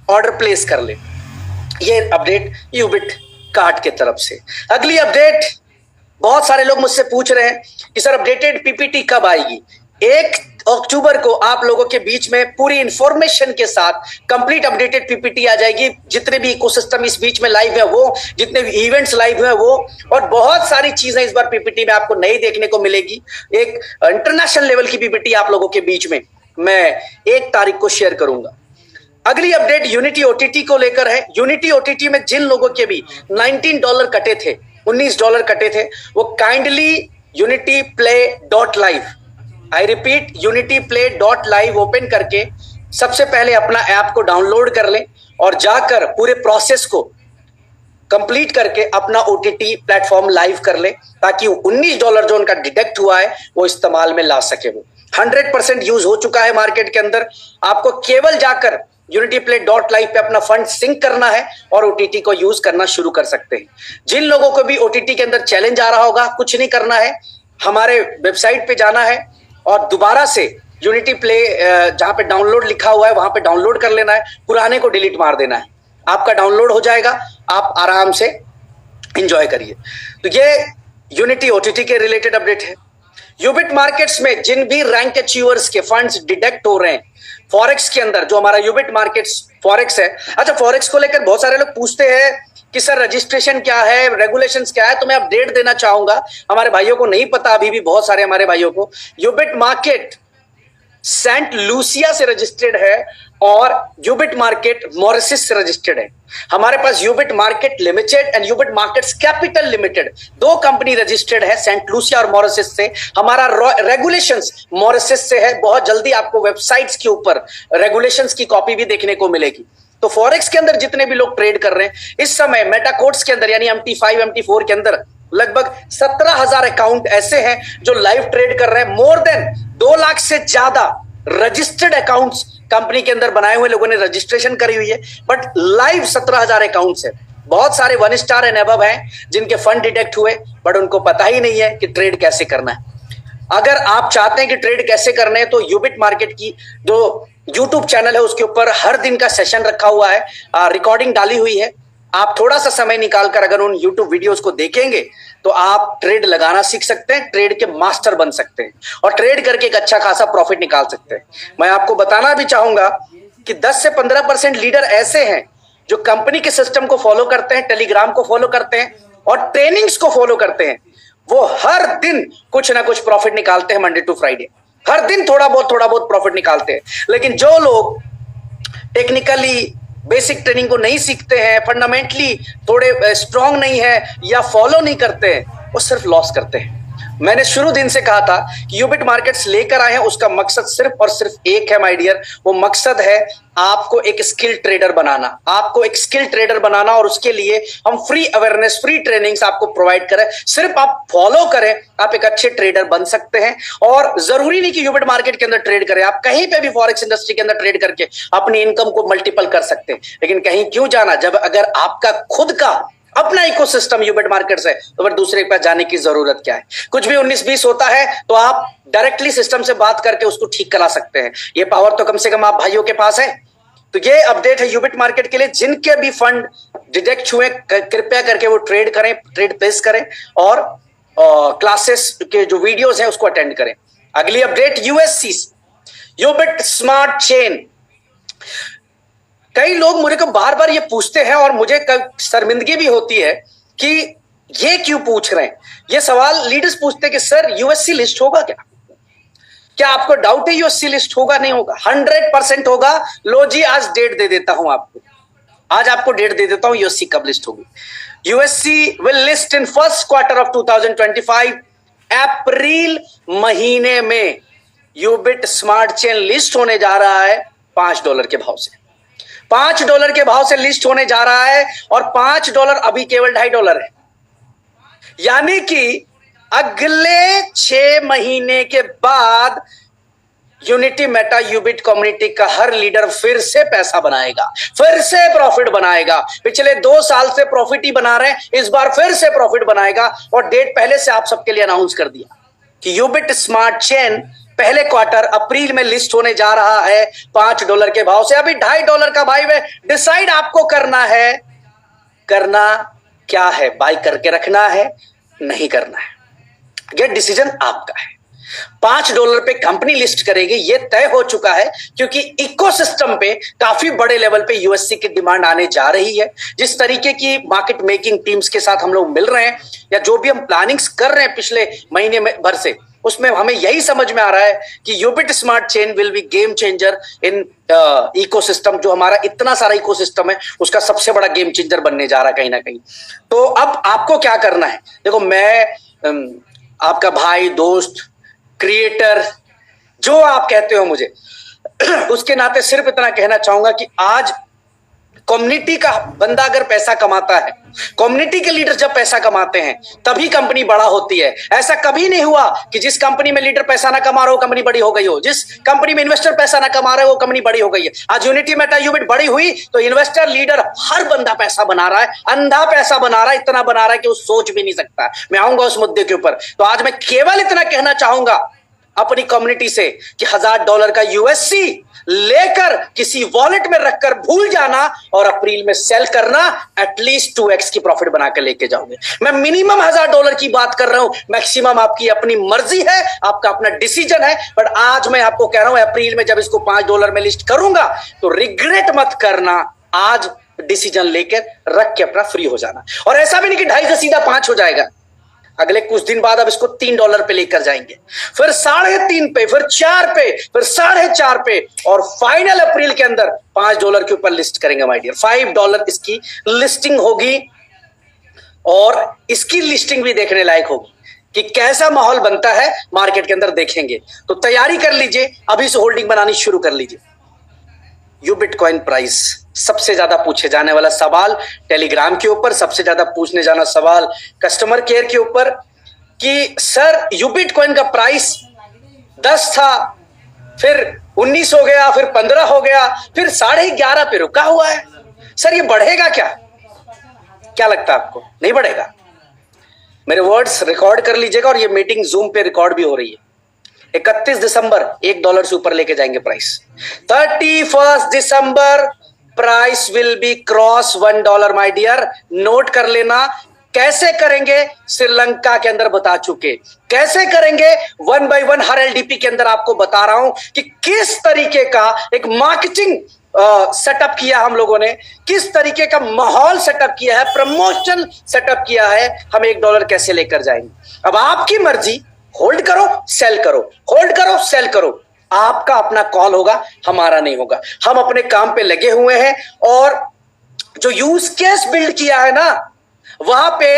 ऑर्डर प्लेस कर ले। ये अपडेट यूबिट कार्ड के तरफ से। अगली अपडेट, बहुत सारे लोग मुझसे पूछ रहे हैं कि सर अपडेटेड पीपीटी कब आएगी। 1 अक्टूबर को आप लोगों के बीच में पूरी इंफॉर्मेशन के साथ कंप्लीट अपडेटेड पीपीटी आ जाएगी। जितने भी इकोसिस्टम इस बीच में लाइव है वो, जितने भी इवेंट्स लाइव है वो, और बहुत सारी चीजें इस बार पीपीटी में आपको नई देखने को मिलेगी। एक इंटरनेशनल लेवल की पीपीटी आप लोगों के बीच में मैं 1 तारीख को शेयर करूंगा। अगली अपडेट यूनिटी ओटीटी को लेकर है। यूनिटी ओटीटी में जिन लोगों के भी $19 कटे थे, $19 कटे थे, वो kindly unity play dot live, I repeat unity play dot live open करके सबसे पहले अपना ऐप को डाउनलोड कर लें और जाकर पूरे प्रोसेस को कंप्लीट करके अपना ओटीटी प्लेटफॉर्म लाइव कर ले, ताकि $19 जो उनका डिडक्ट हुआ है वो इस्तेमाल में ला सके। वो 100% यूज हो चुका है मार्केट के अंदर। आपको केवल जाकर यूनिटी प्ले डॉट लाइव पे अपना फंड सिंक करना है और ओटीटी को यूज करना शुरू कर सकते हैं। जिन लोगों को भी ओटीटी के अंदर चैलेंज आ रहा होगा, कुछ नहीं करना है, हमारे वेबसाइट पे जाना है और दोबारा से यूनिटी प्ले जहां पे डाउनलोड लिखा हुआ है वहां पे डाउनलोड कर लेना है, पुराने को डिलीट मार देना है, आपका डाउनलोड हो जाएगा, आप आराम से एंजॉय करिए। तो ये यूनिटी ओटीटी के रिलेटेड अपडेट है। यूबिट मार्केट्स में जिन भी रैंक अचीवर्स के फंड्स डिडक्ट हो रहे हैं फॉरेक्स के अंदर, जो हमारा यूबिट मार्केट्स फॉरेक्स है। अच्छा, फॉरेक्स को लेकर बहुत सारे लोग पूछते हैं कि सर रजिस्ट्रेशन क्या है, रेगुलेशंस क्या है, तो मैं अपडेट देना चाहूंगा। हमारे भाइयों को नहीं पता अभी भी, बहुत सारे हमारे भाइयों को। यूबिट मार्केट सेंट लूसिया से रजिस्टर्ड है और यूबिट मार्केट मॉरिशस से रजिस्टर्ड है। हमारे पास Ubit market limited and Ubit markets capital limited 2 company registered है, सेंट लूसिया और मॉरिशस से। हमारा रेगुलेशंस मॉरिशस से है। बहुत जल्दी आपको वेबसाइट्स के ऊपर रेगुलेशंस की कॉपी भी देखने को मिलेगी। तो फॉरेक्स के अंदर जितने भी लोग ट्रेड कर रहे हैं इस समय मेटाकोट्स के अंदर यानी MT5 MT4 के अंदर लगभग 17,000 अकाउंट ऐसे हैं जो लाइव ट्रेड कर रहे हैं। मोर देन 2 लाख से ज्यादा रजिस्टर्ड अकाउंट्स कंपनी के अंदर बनाए हुए लोगों ने रजिस्ट्रेशन करी हुई है, बट लाइव 17,000 अकाउंट्स है। बहुत सारे 1 स्टार एंड अबव हैं जिनके फंड डिटेक्ट हुए, बट उनको पता ही नहीं है कि ट्रेड कैसे करना है। अगर आप चाहते हैं कि ट्रेड कैसे करने हैं तो यूबिट मार्केट की जो यूट्यूब चैनल है उसके ऊपर हर दिन का सेशन रखा हुआ है, रिकॉर्डिंग डाली हुई है। आप थोड़ा सा समय निकालकर अगर उन यूट्यूब वीडियोस को देखेंगे तो आप ट्रेड लगाना सीख सकते हैं, ट्रेड के मास्टर बन सकते हैं और ट्रेड करके एक अच्छा खासा प्रॉफिट निकाल सकते हैं। मैं आपको बताना भी चाहूंगा कि 10 से 15% लीडर ऐसे हैं जो कंपनी के सिस्टम को फॉलो करते हैं, टेलीग्राम को फॉलो करते हैं और ट्रेनिंग्स को फॉलो करते हैं। वो हर दिन कुछ ना कुछ प्रॉफिट निकालते हैं, मंडे टू फ्राइडे हर दिन थोड़ा बहुत प्रॉफिट निकालते हैं। लेकिन जो लोग टेक्निकली बेसिक ट्रेनिंग को नहीं सीखते हैं, फंडामेंटली थोड़े स्ट्रांग नहीं है या फॉलो नहीं करते हैं, वो सिर्फ लॉस करते हैं। मैंने शुरू दिन से कहा था कि यूबिट मार्केट्स लेकर आए हैं, उसका मकसद सिर्फ और सिर्फ एक है माय डियर, वो मकसद है आपको एक स्किल ट्रेडर बनाना, आपको एक स्किल ट्रेडर बनाना। और उसके लिए हम फ्री अवेयरनेस, फ्री ट्रेनिंग्स आपको प्रोवाइड करें। सिर्फ आप फॉलो करें, आप एक अच्छे ट्रेडर बन सकते हैं। और जरूरी नहीं कि यूबिट मार्केट के अंदर ट्रेड करें, आप कहीं पे भी फॉरेक्स इंडस्ट्री के अंदर ट्रेड करके अपनी इनकम को मल्टीपल कर सकते हैं। लेकिन कहीं क्यों जाना जब अगर आपका खुद का अपना इकोसिस्टम यूबिट मार्केट्स है, तो फिर दूसरे के पास जाने की जरूरत क्या है। कुछ भी 19-20 होता है तो आप डायरेक्टली सिस्टम से बात करके उसको ठीक करा सकते हैं। ये पावर तो कम से कम आप भाइयों के पास है। तो ये अपडेट है यूबिट मार्केट के लिए। जिनके भी फंड डिटेक्ट हुए कृपया करके वो ट्रेड करें, ट्रेड प्लेस करें और क्लासेस के जो वीडियोस हैं उसको अटेंड करें। अगली अपडेट यूएससी यूबिट स्मार्ट चेन। कई लोग मुझे को बार बार ये पूछते हैं और मुझे शर्मिंदगी भी होती है कि ये क्यों पूछ रहे हैं। ये सवाल लीडर्स पूछते हैं कि सर यूएससी लिस्ट होगा क्या? क्या आपको डाउट है यूएससी लिस्ट होगा? नहीं होगा, 100% होगा। लो जी, आज डेट दे देता हूं आपको, आज आपको डेट दे देता हूं यूएससी कब लिस्ट होगी। USC will list in first quarter of 2025। अप्रैल महीने में यूबिट स्मार्ट चेन लिस्ट होने जा रहा है $5 के भाव से। $5 के भाव से लिस्ट होने जा रहा है और $5 अभी केवल $2.5 है। यानी कि अगले 6 महीने के बाद यूनिटी मेटा यूबिट कम्युनिटी का हर लीडर फिर से पैसा बनाएगा, फिर से प्रॉफिट बनाएगा। पिछले 2 साल से प्रॉफिट ही बना रहे हैं, इस बार फिर से प्रॉफिट बनाएगा। और डेट पहले से आप सबके लिए अनाउंस कर दिया कि यूबिट स्मार्ट चेन पहले क्वार्टर अप्रैल में लिस्ट होने जा रहा है $5 के भाव से। अभी $2.5 का भाई में डिसाइड आपको करना है, करना क्या है, बाय करके रखना है, नहीं करना है, यह डिसीजन आपका है। $5 पे कंपनी लिस्ट करेगी, ये तय हो चुका है, क्योंकि इकोसिस्टम पे काफी बड़े लेवल पे यूएससी की डिमांड आने जा रही है। जिस तरीके की मार्केट मेकिंग टीम्स के साथ हम लोग मिल रहे हैं, या जो भी हम प्लानिंग्स कर रहे हैं पिछले महीने में भर से, उसमें हमें यही समझ में आ रहा है कि Ubit smart chain will be game changer in ecosystem. जो हमारा इतना सारा इकोसिस्टम है, उसका सबसे बड़ा गेम चेंजर बनने जा रहा है कहीं ना कहीं। तो अब आपको क्या करना है, देखो मैं आपका भाई, दोस्त, क्रिएटर, जो आप कहते हो मुझे, उसके नाते सिर्फ इतना कहना चाहूंगा कि आज कम्युनिटी का बंदा अगर पैसा कमाता है, कम्युनिटी के लीडर जब पैसा कमाते हैं, तभी कंपनी बड़ा होती है। ऐसा कभी नहीं हुआ कि जिस कंपनी में लीडर पैसा ना कमा रहा हो कंपनी बड़ी हो गई हो, जिस कंपनी में इन्वेस्टर पैसा ना कमा रहे हो कंपनी बड़ी हो गई है। आज यूनिटी मेटा यूबिट बड़ी हुई तो इन्वेस्टर, लीडर, हर बंदा पैसा बना रहा है, अंधा पैसा बना रहा है, इतना बना रहा है कि वो सोच भी नहीं सकता। मैं आऊंगा उस मुद्दे के ऊपर। तो आज मैं केवल इतना कहना चाहूंगा अपनी कम्युनिटी से कि $1000 का यूएससी लेकर किसी वॉलेट में रखकर भूल जाना और अप्रैल में सेल करना, एटलीस्ट 2x की प्रॉफिट बनाकर लेके जाओगे। मैं मिनिमम $1000 की बात कर रहा हूं, मैक्सिमम आपकी अपनी मर्जी है, आपका अपना डिसीजन है। बट आज मैं आपको कह रहा हूं, अप्रैल में जब इसको $5 में लिस्ट करूंगा तो रिग्रेट मत करना। आज डिसीजन लेकर रख के अपना फ्री हो जाना। और ऐसा भी नहीं कि 2.5 से सीधा 5 हो जाएगा। अगले कुछ दिन बाद अब इसको $3 पे लेकर जाएंगे, फिर 3.5 पे, फिर 4 पे, फिर 4.5 पे, और फाइनल अप्रैल के अंदर $5 के ऊपर लिस्ट करेंगे माय डियर। $5 इसकी लिस्टिंग होगी, और इसकी लिस्टिंग भी देखने लायक होगी कि कैसा माहौल बनता है मार्केट के अंदर, देखेंगे। तो तैयारी कर लीजिए, अभी से होल्डिंग बनानी शुरू कर लीजिए। यू बिटकॉइन प्राइस सबसे ज्यादा पूछे जाने वाला सवाल टेलीग्राम के ऊपर, सबसे ज्यादा पूछने जाना सवाल कस्टमर केयर के ऊपर कि सर यू बिटकॉइन का प्राइस 10 था, फिर 19 हो गया, फिर 15 हो गया, फिर 11.5 पे रुका हुआ है, सर ये बढ़ेगा क्या? क्या लगता है आपको? नहीं बढ़ेगा। मेरे वर्ड्स रिकॉर्ड कर लीजिएगा, और ये मीटिंग जूम पे रिकॉर्ड भी हो रही है। 31 दिसंबर $1 से ऊपर लेके जाएंगे प्राइस। 31 दिसंबर price will be cross $1 my dear. Note कर लेना। कैसे करेंगे श्रीलंका के अंदर बता चुके, कैसे करेंगे 1 by 1 हर एलडीपी के अंदर आपको बता रहा हूं कि किस तरीके का एक मार्केटिंग सेटअप किया हम लोगों ने, किस तरीके का माहौल सेटअप किया है, प्रमोशन सेटअप किया है, हम $1 कैसे लेकर जाएंगे। अब आपकी मर्जी, होल्ड करो सेल करो, होल्ड करो सेल करो, आपका अपना कॉल होगा, हमारा नहीं होगा। हम अपने काम पे लगे हुए हैं, और जो यूज केस बिल्ड किया है ना, वहां पे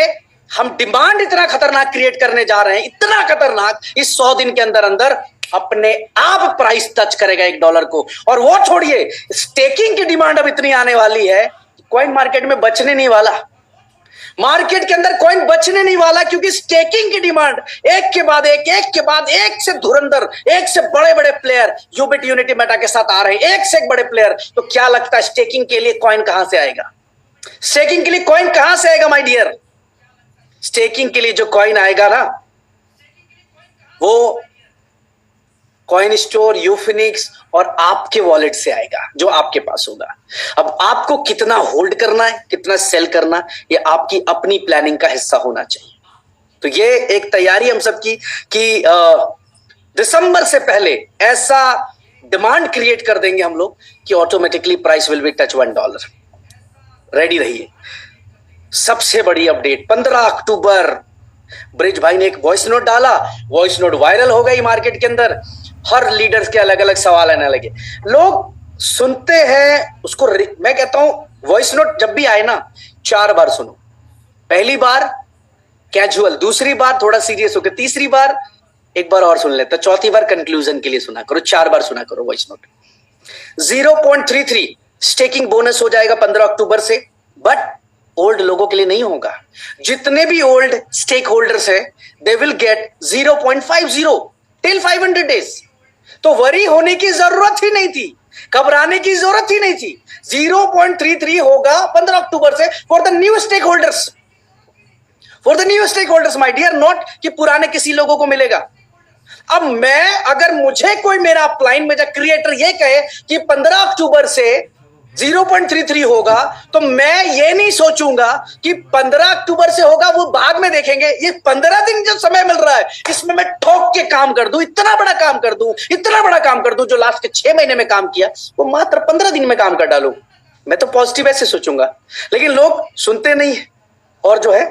हम डिमांड इतना खतरनाक क्रिएट करने जा रहे हैं, इतना खतरनाक, इस 100 दिन के अंदर अंदर अपने आप प्राइस टच करेगा $1 को। और वो छोड़िए, स्टेकिंग की डिमांड अब इतनी आने वाली है, कॉइन मार्केट में बचने नहीं वाला, मार्केट के अंदर कॉइन बचने नहीं वाला, क्योंकि स्टेकिंग की डिमांड एक के बाद एक, एक के बाद एक से धुरंधर, एक से बड़े बड़े प्लेयर यूबिट यूनिटी मेटा के साथ आ रहे हैं, एक से एक बड़े प्लेयर। तो क्या लगता है स्टेकिंग के लिए कॉइन कहां से आएगा? स्टेकिंग के लिए कॉइन कहां से आएगा माय डियर? स्टेकिंग के लिए जो कॉइन आएगा ना, वो कॉइन स्टोर, यूफिनिक्स और आपके वॉलेट से आएगा, जो आपके पास होगा। अब आपको कितना होल्ड करना है, कितना सेल करना, ये आपकी अपनी प्लानिंग का हिस्सा होना चाहिए। तो ये एक तैयारी हम सबकी कि दिसंबर से पहले ऐसा डिमांड क्रिएट कर देंगे हम लोग कि automatically price will be touch $1। Ready रहिए। सबसे बड़ी अपडेट 15 अक्टूबर ब्रिज भाई ने एक वॉइस नोट डाला, वॉइस नोट वायरल हो गई मार्केट के अंदर। हर लीडर्स के अलग अलग सवाल आने लगे, लोग सुनते हैं उसको। मैं कहता हूं वॉइस नोट जब भी आए ना, 4 बार सुनो। पहली बार कैजुअल, दूसरी बार थोड़ा सीरियस होकर, तीसरी बार एक बार और सुन लेता, चौथी बार कंक्लूजन के लिए सुना करो, 4 बार सुना करो वॉइस नोट। 0.33 स्टेकिंग बोनस हो जाएगा 15 अक्टूबर से, बट ओल्ड लोगों के लिए नहीं होगा। जितने भी ओल्ड स्टेक होल्डर्स है, they will get 0.50 till 500 days. तो वरी होने की जरूरत ही नहीं थी, घबराने की जरूरत ही नहीं थी। 0.33 होगा 15 अक्टूबर से for the new stakeholders, for the new stakeholders my dear, not कि पुराने किसी लोगों को मिलेगा। अब मैं, अगर मुझे कोई मेरा अपलाइन में क्रिएटर ये कहे कि 15 अक्टूबर से 0.33 होगा, तो मैं ये नहीं सोचूंगा कि 15 अक्टूबर से होगा, वो बाद में देखेंगे। ये 15 दिन जो समय मिल रहा है, इसमें मैं ठोक के काम कर दूं, इतना बड़ा काम कर दूं, इतना बड़ा काम कर दूं, जो लास्ट के 6 महीने में काम किया वो मात्र 15 दिन में काम कर डालूं। मैं तो पॉजिटिव ऐसे सोचूंगा, लेकिन लोग सुनते नहीं है और जो है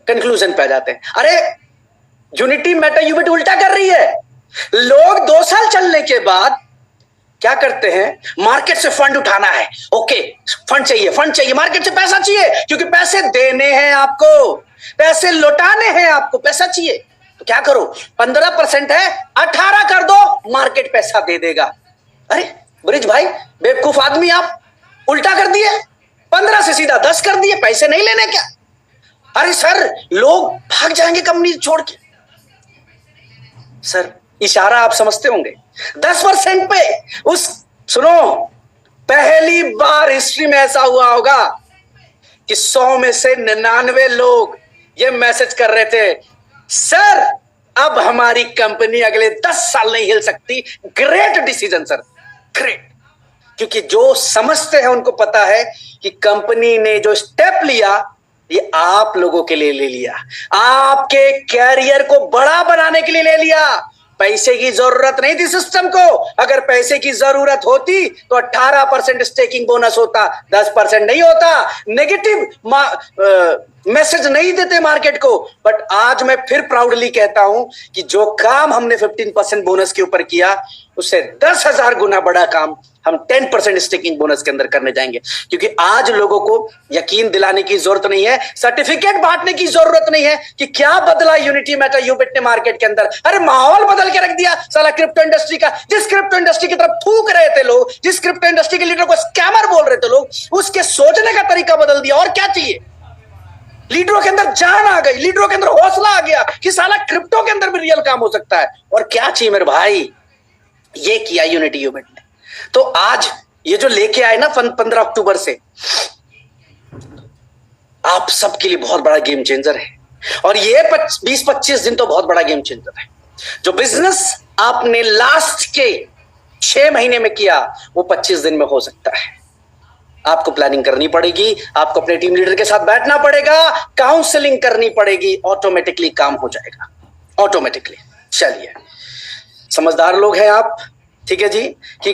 कंक्लूजन पे आ जाते हैं। अरे यूनिटी मेटा यूबिट उल्टा कर रही है। लोग 2 साल चलने के बाद क्या करते हैं, मार्केट से फंड उठाना है, ओके फंड चाहिए, मार्केट से पैसा चाहिए, क्योंकि पैसे देने हैं आपको, पैसे लौटाने हैं आपको, पैसा चाहिए। तो क्या करो, 15% है 18 कर दो, मार्केट पैसा दे देगा। अरे ब्रिज भाई बेवकूफ आदमी, आप उल्टा कर दिए, 15 से सीधा 10 कर दिए, पैसे नहीं लेने क्या? अरे सर लोग भाग जाएंगे कंपनी छोड़ के। सर इशारा आप समझते होंगे, 10% पे उस, सुनो, पहली बार हिस्ट्री में ऐसा हुआ होगा कि 100 में से 99 लोग ये मैसेज कर रहे थे, सर अब हमारी कंपनी अगले 10 साल नहीं हिल सकती। Great decision sir, great. क्योंकि जो समझते हैं उनको पता है कि कंपनी ने जो स्टेप लिया ये आप लोगों के लिए ले लिया, आपके कैरियर को बड़ा बनाने के लिए ले लिया। पैसे की जरूरत नहीं थी सिस्टम को, अगर पैसे की जरूरत होती तो 18% स्टेकिंग बोनस होता, 10% नहीं होता, नेगेटिव मैसेज नहीं देते मार्केट को। बट आज मैं फिर प्राउडली कहता हूं कि जो काम हमने 15% बोनस के ऊपर किया, उससे 10,000 गुना बड़ा काम हम 10% स्टेकिंग बोनस के अंदर करने जाएंगे। क्योंकि आज लोगों को यकीन दिलाने की जरूरत नहीं है, सर्टिफिकेट बांटने की जरूरत नहीं है कि क्या बदला यूनिटी मेटा यूबिट ने मार्केट के अंदर। अरे माहौल बदल के रख दिया साला क्रिप्टो इंडस्ट्री का। जिस क्रिप्टो इंडस्ट्री की तरफ थूक रहे थे लोग, जिस क्रिप्टो इंडस्ट्री के लीडर को स्कैमर बोल रहे थे लोग, उसके सोचने का तरीका बदल दिया। और क्या चाहिए? लीडरों के अंदर जान आ गई, लीडरों के अंदर हौसला आ गया कि साला क्रिप्टो के अंदर भी रियल काम हो सकता है। और क्या चाहिए मेरे भाई, ये किया यूनिटी यूबिट ने। तो आज ये जो लेके आए ना 15 अक्टूबर से, आप सबके लिए बहुत बड़ा गेम चेंजर है। और ये 20-25 दिन तो बहुत बड़ा गेम चेंजर है। जो बिजनेस आपने लास्ट के 6 महीने में किया, वो 25 दिन में हो सकता है। आपको प्लानिंग करनी पड़ेगी, आपको अपने टीम लीडर के साथ बैठना पड़ेगा, काउंसलिंग करनी पड़ेगी, ऑटोमेटिकली काम हो जाएगा, ऑटोमेटिकली। चलिए, समझदार लोग हैं आप, ठीक है जी, कि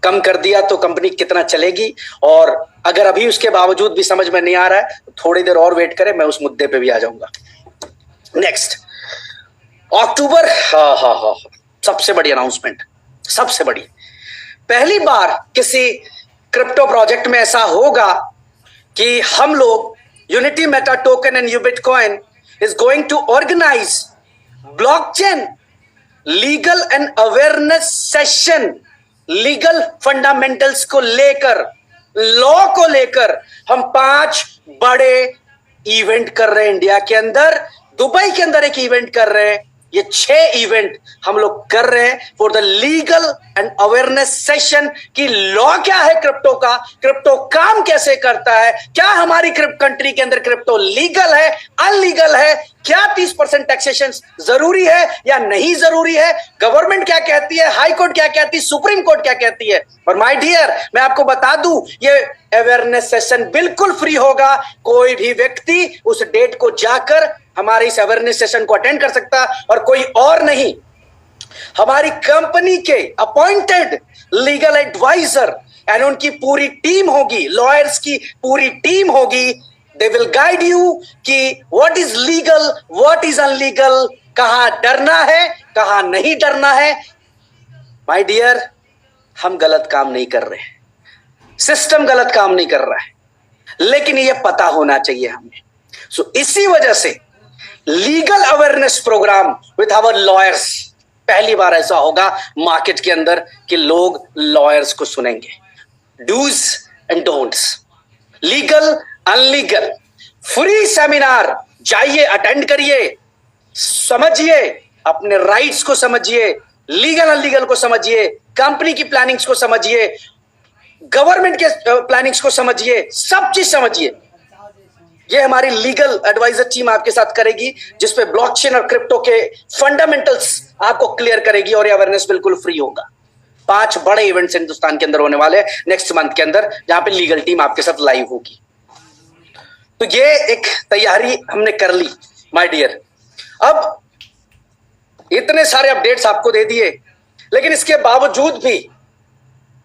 कम कर दिया तो कंपनी कितना चलेगी। और अगर अभी उसके बावजूद भी समझ में नहीं आ रहा है तो थोड़ी देर और वेट करें, मैं उस मुद्दे पे भी आ जाऊंगा। नेक्स्ट अक्टूबर, हाँ, सबसे बड़ी अनाउंसमेंट, सबसे बड़ी। पहली बार किसी क्रिप्टो प्रोजेक्ट में ऐसा होगा कि हम लोग unity meta token and Ubit coin is going to organise blockchain legal and awareness session. Legal fundamentals को लेकर, लॉ को लेकर हम 5 बड़े इवेंट कर रहे हैं इंडिया के अंदर। दुबई के अंदर एक इवेंट कर रहे हैं, ये 6 इवेंट हम लोग कर रहे हैं for the legal and awareness session कि लॉ क्या है क्रिप्टो का, क्रिप्टो काम कैसे करता है, क्या हमारी कंट्री के अंदर क्रिप्टो लीगल है, अनलीगल है, क्या 30% टैक्सेशन जरूरी है या नहीं जरूरी है, गवर्नमेंट क्या कहती है, हाई कोर्ट क्या कहती है, सुप्रीम कोर्ट क्या कहती है। और माय डियर, मैं आपको बता दूं, ये अवेयरनेस सेशन बिल्कुल फ्री होगा। कोई भी व्यक्ति उस डेट को जाकर हमारे इस अवेयरनेस सेशन को अटेंड कर सकता, और कोई और नहीं, हमारी कंपनी के अपॉइंटेड लीगल एडवाइजर एंड उनकी पूरी टीम होगी, लॉयर्स की पूरी टीम होगी। दे विल गाइड यू कि what is legal, what is illegal, कहां डरना है, कहां नहीं डरना है। माय डियर, हम गलत काम नहीं कर रहे, सिस्टम गलत काम नहीं कर रहा है, लेकिन यह पता होना चाहिए हमें। सो इसी वजह से legal awareness programme with our lawyers, पहली बार ऐसा होगा मार्केट के अंदर कि लोग लॉयर्स को सुनेंगे। Dos and don'ts, legal unlegal, free seminar, जाइए अटेंड करिए, समझिए, अपने राइट्स को समझिए, लीगल अनलीगल को समझिए, कंपनी की प्लानिंग्स को समझिए, गवर्नमेंट के प्लानिंग्स को समझिए, सब चीज समझिए। ये हमारी लीगल एडवाइजर टीम आपके साथ करेगी, जिसपे ब्लॉकचेन और क्रिप्टो के फंडामेंटल्स आपको क्लियर करेगी और ये अवेयरनेस बिल्कुल फ्री होगा। 5 बड़े इवेंट्स हिंदुस्तान के अंदर होने वाले हैं नेक्स्ट मंथ के अंदर, जहां पे लीगल टीम आपके साथ लाइव होगी। तो ये एक तैयारी हमने कर ली माय डियर। अब इतने सारे अपडेट्स आपको दे दिए, लेकिन इसके बावजूद भी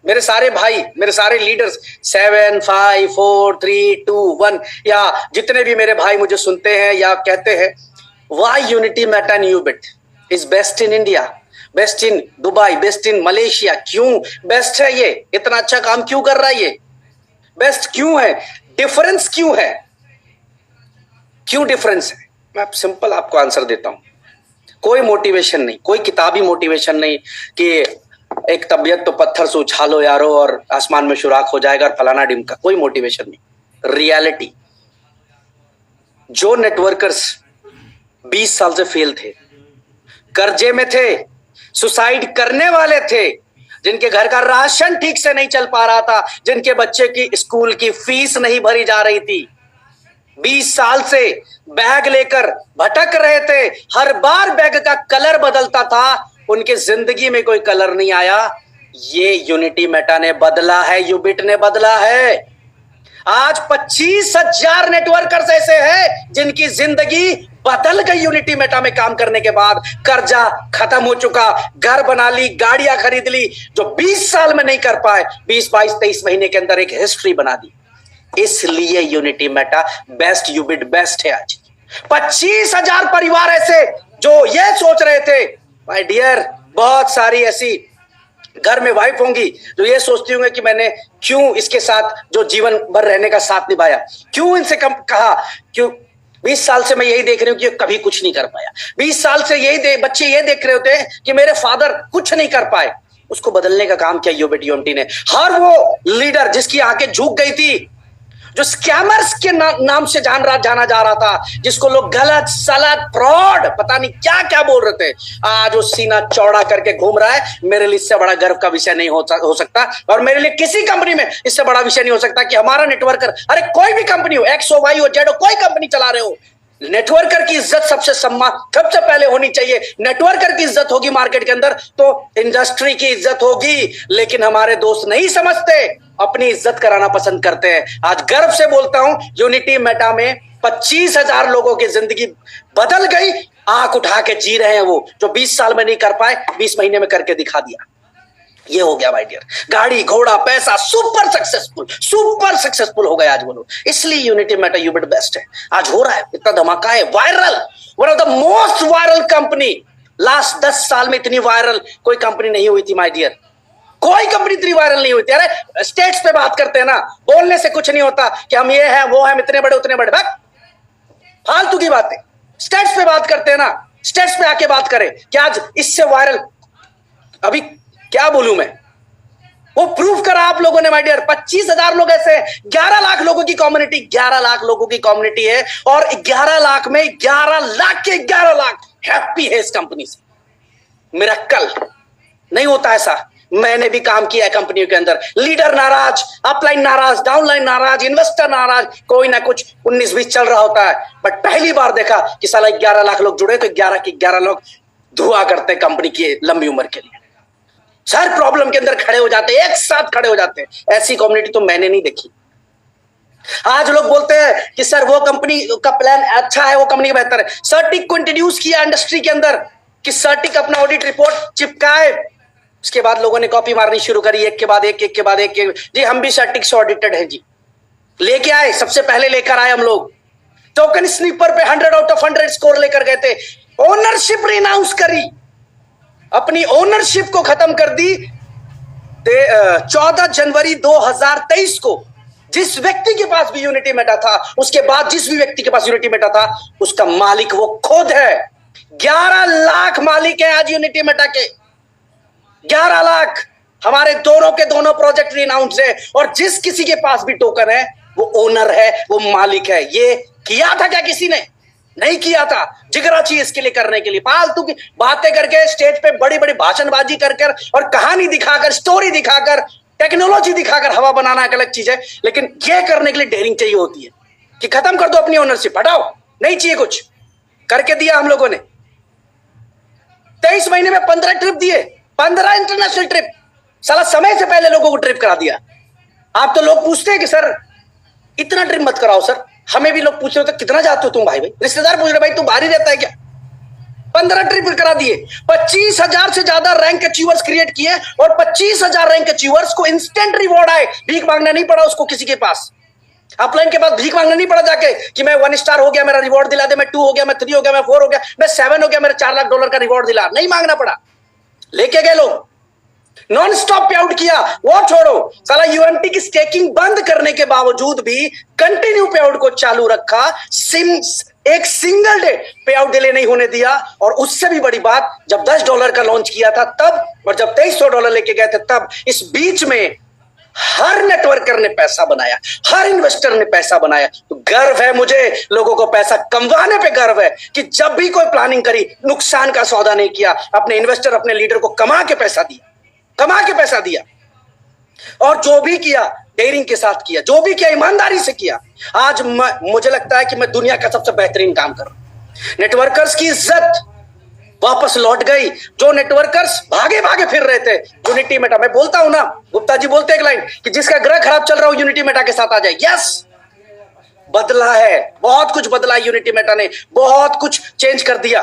मेरे सारे भाई, मेरे सारे लीडर्स 7, 5, 4, 3, 2, 1 या जितने भी मेरे भाई मुझे सुनते हैं या कहते हैं, why unity meta and Ubit is best in India, best in Dubai, best in Malaysia. क्यों बेस्ट है? ये इतना अच्छा काम क्यों कर रहा है? ये बेस्ट क्यों है? डिफरेंस क्यों है? क्यों डिफरेंस है? मैं सिंपल आपको आंसर देता हूं। कोई मोटिवेशन नहीं, कोई किताबी मोटिवेशन नहीं कि एक तबीयत तो पत्थर से उछालो यारो और आसमान में सुराख हो जाएगा और फलाना डिमका, कोई मोटिवेशन नहीं। रियलिटी, जो नेटवर्कर्स 20 साल से फेल थे, कर्जे में थे, सुसाइड करने वाले थे, जिनके घर का राशन ठीक से नहीं चल पा रहा था, जिनके बच्चे की स्कूल की फीस नहीं भरी जा रही थी, 20 साल से बैग लेकर भटक रहे थे, हर बार बैग का कलर बदलता था, उनके जिंदगी में कोई कलर नहीं आया। ये यूनिटी मेटा ने बदला है, यूबिट ने बदला है। आज 25,000 नेटवर्कर्स ऐसे हैं जिनकी जिंदगी बदल गई यूनिटी मेटा में काम करने के बाद। कर्जा खत्म हो चुका, घर बना ली, गाड़ियां खरीद ली, जो 20 साल में नहीं कर पाए, 20, 22, 23 महीने के अंदर एक हिस्ट्री बना दी। इसलिए यूनिटी मेटा बेस्ट, यूबिट बेस्ट है। आज 25,000 परिवार ऐसे जो ये सोच रहे थे, माय डियर, बहुत सारी ऐसी घर में वाइफ होंगी जो ये सोचती होंगी कि मैंने क्यों इसके साथ जो जीवन भर रहने का साथ निभाया, क्यों इनसे कम कहा, क्यों 20 साल से मैं यही देख रही हूं कि कभी कुछ नहीं कर पाया। 20 साल से यही बच्चे ये देख रहे होते हैं कि मेरे फादर कुछ नहीं कर पाए। उसको बदलने का काम किया यूबिट यूएमटी ने। हर वो लीडर जिसकी आंखें झुक गई थी, जो स्कैमर्स के नाम से जाना जा रहा था, जिसको लोग गलत सलत फ्रॉड पता नहीं क्या क्या बोल रहे थे, आज वो सीना चौड़ा करके घूम रहा है। मेरे लिए इससे बड़ा गर्व का विषय नहीं हो सकता, और मेरे लिए किसी कंपनी में इससे बड़ा विषय नहीं हो सकता कि हमारा नेटवर्कर, अरे कोई भी कंपनी हो, एक्स हो, वाई हो, जेड हो, कोई कंपनी चला रहे हो, नेटवर्कर की इज्जत सबसे पहले होनी चाहिए। नेटवर्कर की इज्जत होगी मार्केट के अंदर तो इंडस्ट्री की इज्जत होगी। लेकिन हमारे दोस्त नहीं समझते, अपनी इज्जत कराना पसंद करते हैं। आज गर्व से बोलता हूं, यूनिटी मेटा में 25,000 लोगों की जिंदगी बदल गई। आंख उठा के जी रहे हैं वो, जो 20 साल में नहीं कर पाए, 20 महीने में करके दिखा दिया। ये हो गया माय डियर। गाड़ी घोड़ा पैसा सुपर सक्सेसफुल हो गए आज वो लोग। इसलिए यूनिटी मेटा यूबिट बेस्ट है। आज हो रहा है, इतना धमाका है, viral, one of the most viral company. Last 10 साल में इतनी वायरल कोई कंपनी नहीं हुई थी माय डियर, कोई कंपनी इतनी वायरल नहीं हुई थी। अरे स्टेट्स पे बात करते हैं ना, बोलने से कुछ नहीं होता कि हम ये हैं वो हैं, इतने बड़े उतने बड़े, फालतू की बातें। स्टेट्स पे बात करते हैं ना, स्टेट्स पे आके बात करें कि आज इससे वायरल, अभी क्या बोलूं मैं, वो प्रूफ करा आप लोगों ने माय डियर। 25,000 लोग ऐसे, 11 लाख लोगों की कम्युनिटी, 11 लाख लोगों की कम्युनिटी है, और 11 लाख में 11 लाख के 11 लाख हैप्पी है इस कंपनी से। मिरेकल नहीं होता ऐसा। मैंने भी काम किया है कंपनियों के अंदर, लीडर नाराज, अपलाइन नाराज, डाउनलाइन नाराज, इन्वेस्टर नाराज, कोई ना कुछ 19-20 चल रहा होता है। बट पहली बार देखा कि साला 11 लाख लोग जुड़े तो 11 के 11 लोग धुआ करते कंपनी की लंबी उम्र के लिए। हर प्रॉब्लम के अंदर खड़े हो जाते, एक साथ खड़े हो जाते। ऐसी कम्युनिटी तो मैंने नहीं देखी। आज लोग बोलते हैं कि सर वो कंपनी का प्लान अच्छा है, वो कंपनी बेहतर है। सर्टिक को इंट्रोड्यूस किया इंडस्ट्री के अंदर कि सर्टिक अपना ऑडिट रिपोर्ट चिपकाए। उसके बाद लोगों ने कॉपी मारनी शुरू करी, एक के बाद एक, एक के बाद एक। जी हम भी सर्टिक से ऑडिटेड हैं जी, लेके आए, सबसे पहले लेकर आए हम लोग। टोकन स्नीपर पे 100 आउट ऑफ 100 स्कोर लेकर गए थे। ओनरशिप रिनाउंस करी, अपनी ओनरशिप को खत्म कर दी 14 जनवरी 2023 को। जिस व्यक्ति के पास भी यूनिटी मेटा था, उसके बाद जिस भी व्यक्ति के पास यूनिटी मेटा था, उसका मालिक वो खुद है। 11 लाख मालिक है आज यूनिटी मेटा के, 11 लाख। हमारे दोनों के दोनों प्रोजेक्ट रिनाउंस है, और जिस किसी के पास भी टोकन है वो ओनर है, वो मालिक है। ये किया था क्या किसी ने? नहीं किया था। जिगरा चाहिए इसके लिए करने के लिए, फालतू की बातें करके स्टेज पे बड़ी बड़ी भाषणबाजी कर कर और कहानी दिखाकर, स्टोरी दिखाकर, टेक्नोलॉजी दिखाकर हवा बनाना एक अलग चीज है, लेकिन ये करने के लिए डेयरिंग चाहिए होती है कि खत्म कर दो अपनी ओनरशिप, हटाओ, नहीं चाहिए कुछ। करके दिया हम लोगों ने। 23 महीने में 15 ट्रिप दिए, 15 इंटरनेशनल ट्रिप। साला समय से पहले लोगों को ट्रिप करा दिया। आप तो लोग पूछते हैं कि सर इतना ट्रिप मत कराओ सर, हमें भी लोग पूछ रहे होते कितना जाते हो तुम भाई, रिश्तेदार पूछ रहे भाई तू बाहर ही रहता है क्या। 15 ट्रिप करा दिए, 25,000 से ज्यादा रैंक अचीवर्स क्रिएट किए और 25,000 रैंक अचीवर्स को इंस्टेंट रिवॉर्ड आए। भीख मांगना नहीं पड़ा उसको किसी के पास, अपलाइन के पास भीख मांगना नहीं पड़ा जाके कि मैं 1 स्टार हो गया मेरा रिवॉर्ड दिला दे, मैं 2 हो गया, मैं 3 हो गया, मैं 4 हो गया, मैं 7 हो गया, मेरा $4 लाख का रिवॉर्ड दिला, नहीं मांगना पड़ा। लेके गए लोग, नॉन स्टॉप पे आउट किया। वो छोड़ो, साला यूएमटी की स्टेकिंग बंद करने के बावजूद भी कंटिन्यू पे आउट को चालू रखा, एक सिंगल डे पे आउट डिले नहीं होने दिया। और उससे भी बड़ी बात, जब $10 का लॉन्च किया था तब, और जब $2300 लेके गए थे तब, इस बीच में हर नेटवर्कर ने पैसा बनाया, हर इन्वेस्टर ने पैसा बनाया। तो गर्व है मुझे, लोगों को पैसा कमवाने पे गर्व है कि जब भी कोई प्लानिंग करी, नुकसान का सौदा नहीं किया, अपने इन्वेस्टर, अपने लीडर को कमा के पैसा दिया, कमा के पैसा दिया। और जो भी किया डेयरिंग के साथ किया, जो भी किया ईमानदारी से किया। आज मुझे लगता है कि मैं दुनिया का सबसे बेहतरीन काम कर रहा हूं। नेटवर्कर्स की इज्जत वापस लौट गई। जो नेटवर्कर्स भागे भागे फिर रहे थे यूनिटी मेटा, मैं बोलता हूं ना, गुप्ता जी बोलते एक लाइन कि जिसका ग्रह खराब चल रहा हो यूनिटी मेटा के साथ आ जाए। यस, बदला है, बहुत कुछ बदला है यूनिटी मेटा ने, बहुत कुछ चेंज कर दिया।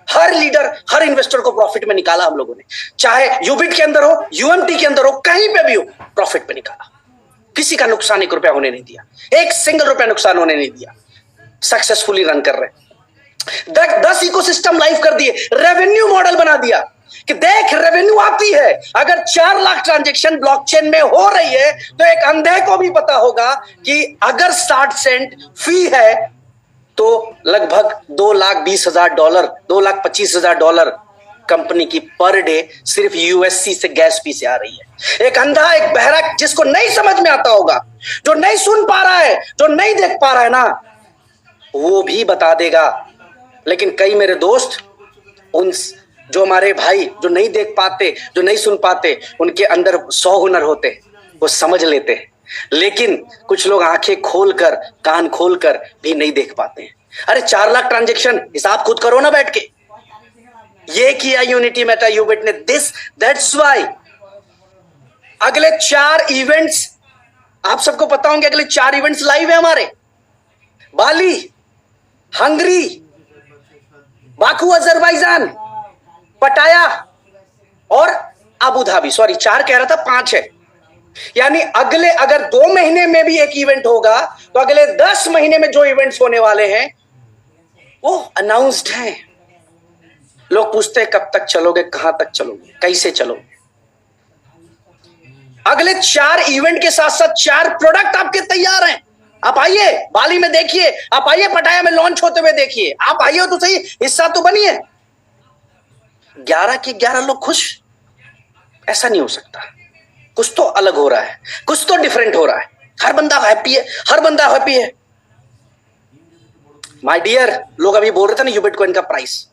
हर लीडर, हर इन्वेस्टर को प्रॉफिट में निकाला हम लोगों ने, चाहे यूबिट के अंदर हो, यूएमटी के अंदर हो, कहीं पे भी हो, प्रॉफिट पे निकाला। किसी का नुकसान 1 रुपया होने नहीं दिया, एक सिंगल रुपया नुकसान होने नहीं दिया। सक्सेसफुली रन कर रहे, 10 इकोसिस्टम लाइव कर दिए, रेवेन्यू मॉडल बना दिया कि देख रेवेन्यू आती है। अगर 4 लाख ट्रांजैक्शन ब्लॉकचेन में हो रही है तो एक अंधे को भी पता होगा कि अगर 60 सेंट फी है तो लगभग $2,20,000, $2,25,000 कंपनी की पर डे सिर्फ यूएससी से गैस फी से आ रही है। एक अंधा, एक बहरा, जिसको नहीं समझ में आता होगा, जो नहीं सुन पा रहा है, जो नहीं देख पा रहा है ना, वो भी बता देगा। लेकिन कई मेरे दोस्त, उन जो हमारे भाई जो नहीं देख पाते, जो नहीं सुन पाते, उनके अंदर 100 हुनर होते, वो समझ लेते, लेकिन कुछ लोग आंखें खोलकर, कान खोलकर भी नहीं देख पाते हैं। अरे 4 लाख ट्रांजैक्शन, हिसाब खुद करो ना बैठ के। ये किया यूनिटी मेटा यूबिट ने, दैट्स व्हाई अगले 4 इवेंट्स, आप सबको पता होंगे, अगले 4 इवेंट्स लाइव है हमारे। बाली, हंगरी, बाकू अजरबैजान, पटाया और अबू धाबी। सॉरी 4 कह रहा था, 5 है। यानी अगले, अगर 2 महीने में भी एक इवेंट होगा तो अगले 10 महीने में जो इवेंट्स होने वाले हैं वो अनाउंस्ड हैं। लोग पूछते हैं कब तक चलोगे, कहां तक चलोगे, कैसे चलोगे। अगले 4 इवेंट के साथ साथ 4 प्रोडक्ट आपके तैयार हैं। आप आइए बाली में देखिए, आप आइए पटाया में लॉन्च होते हुए देखिए, आप आइए तो सही, हिस्सा तो बनिए। 11 के 11 लोग खुश, ऐसा नहीं हो सकता। कुछ तो अलग हो रहा है, कुछ तो डिफरेंट हो रहा है। हर बंदा हैप्पी है, हर बंदा हैप्पी है। माय डियर, लोग अभी बोल रहे थे ना यूबिटकॉइन का प्राइस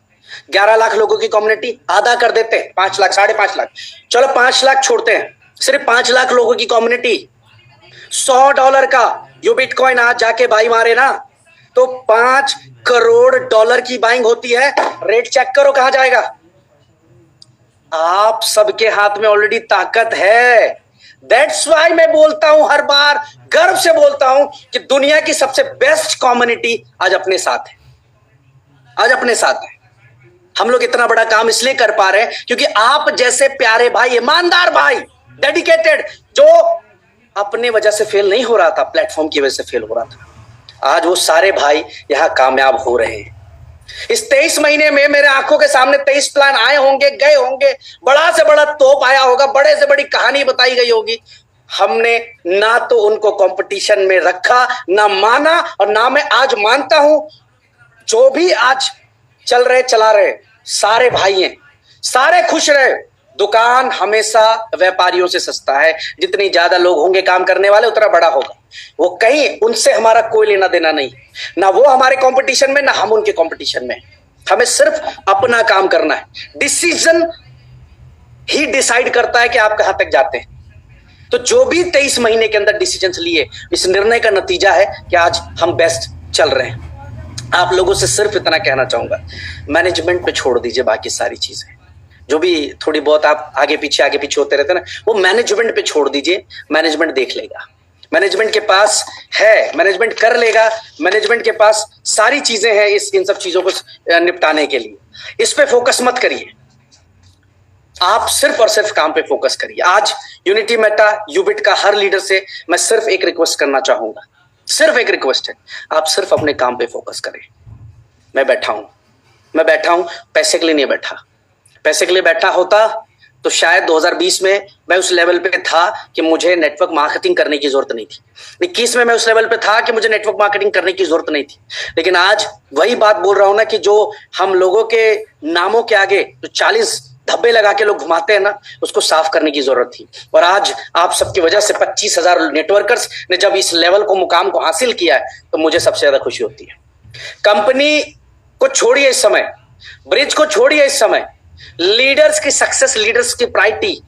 11 लाख लोगों की कम्युनिटी, आधा कर देते हैं, 5 लाख, 5.5 लाख, चलो 5 लाख छोड़ते हैं, सिर्फ 5 लाख लोगों की कम्युनिटी, $100 का यूबिटकॉइन आज जाके बाई मारे ना तो $5 करोड़ की बाइंग होती है। रेट चेक करो कहां जाएगा। आप सबके हाथ में ऑलरेडी ताकत है। दैट्स व्हाई मैं बोलता हूं, हर बार गर्व से बोलता हूं कि दुनिया की सबसे बेस्ट कम्युनिटी आज अपने साथ है, आज अपने साथ है। हम लोग इतना बड़ा काम इसलिए कर पा रहे हैं क्योंकि आप जैसे प्यारे भाई, ईमानदार भाई, डेडिकेटेड, जो अपने वजह से फेल नहीं हो रहा था, प्लेटफॉर्म की वजह से फेल हो रहा था, आज वो सारे भाई यहां कामयाब हो रहे हैं। इस 23 महीने में मेरे आंखों के सामने 23 प्लान आए होंगे, गए होंगे, बड़ा से बड़ा तोप आया होगा, बड़े से बड़ी कहानी बताई गई होगी। हमने ना तो उनको कंपटीशन में रखा, ना माना, और ना मैं आज मानता हूं। जो भी आज चल रहे, चला रहे, सारे भाई हैं, सारे खुश रहे। दुकान हमेशा व्यापारियों से सस्ता है। जितनी ज्यादा लोग होंगे काम करने वाले उतना बड़ा होगा। वो कहीं उनसे हमारा कोई लेना देना नहीं, ना वो हमारे कंपटीशन में ना हम उनके कंपटीशन में। हमें सिर्फ अपना काम करना है। डिसीजन ही डिसाइड करता है कि आप कहां तक जाते हैं। तो जो भी 23 महीने के अंदर डिसीजन लिए, इस निर्णय का नतीजा है कि आज हम बेस्ट चल रहे हैं। आप लोगों से सिर्फ इतना कहना चाहूंगा, मैनेजमेंट पे छोड़ दीजिए बाकी सारी चीजें। जो भी थोड़ी बहुत आप आगे पीछे होते रहते हैं ना, वो मैनेजमेंट पे छोड़ दीजिए। मैनेजमेंट देख लेगा, मैनेजमेंट के पास है, मैनेजमेंट कर लेगा। मैनेजमेंट के पास सारी चीजें हैं इन सब चीजों को निपटाने के लिए। इस पे फोकस मत करिए, आप सिर्फ और सिर्फ काम पे फोकस करिए। आज यूनिटी मेटा यूबिट का हर लीडर से मैं सिर्फ एक रिक्वेस्ट करना चाहूंगा, सिर्फ एक रिक्वेस्ट है, आप सिर्फ अपने काम पे फोकस करें। मैं बैठा हूं पैसे के लिए नहीं बैठा। पैसे के लिए बैठा होता तो शायद 2020 में मैं उस लेवल पे था कि मुझे नेटवर्क मार्केटिंग करने की जरूरत नहीं थी। 21 में मैं उस लेवल पे था कि मुझे नेटवर्क मार्केटिंग करने की जरूरत नहीं थी। लेकिन आज वही बात बोल रहा हूं ना कि जो हम लोगों के नामों के आगे जो 40 धब्बे लगा के लोग घुमाते हैं ना, उसको साफ करने की जरूरत थी। और आज आप सबकी वजह से 25,000 नेटवर्कर्स ने जब इस लेवल को, मुकाम को हासिल किया है, तो मुझे सबसे ज्यादा खुशी होती है। कंपनी को छोड़िए इस समय, ब्रिज को छोड़िए इस समय, लीडर्स की सक्सेस, लीडर्स की प्रायोरिटी,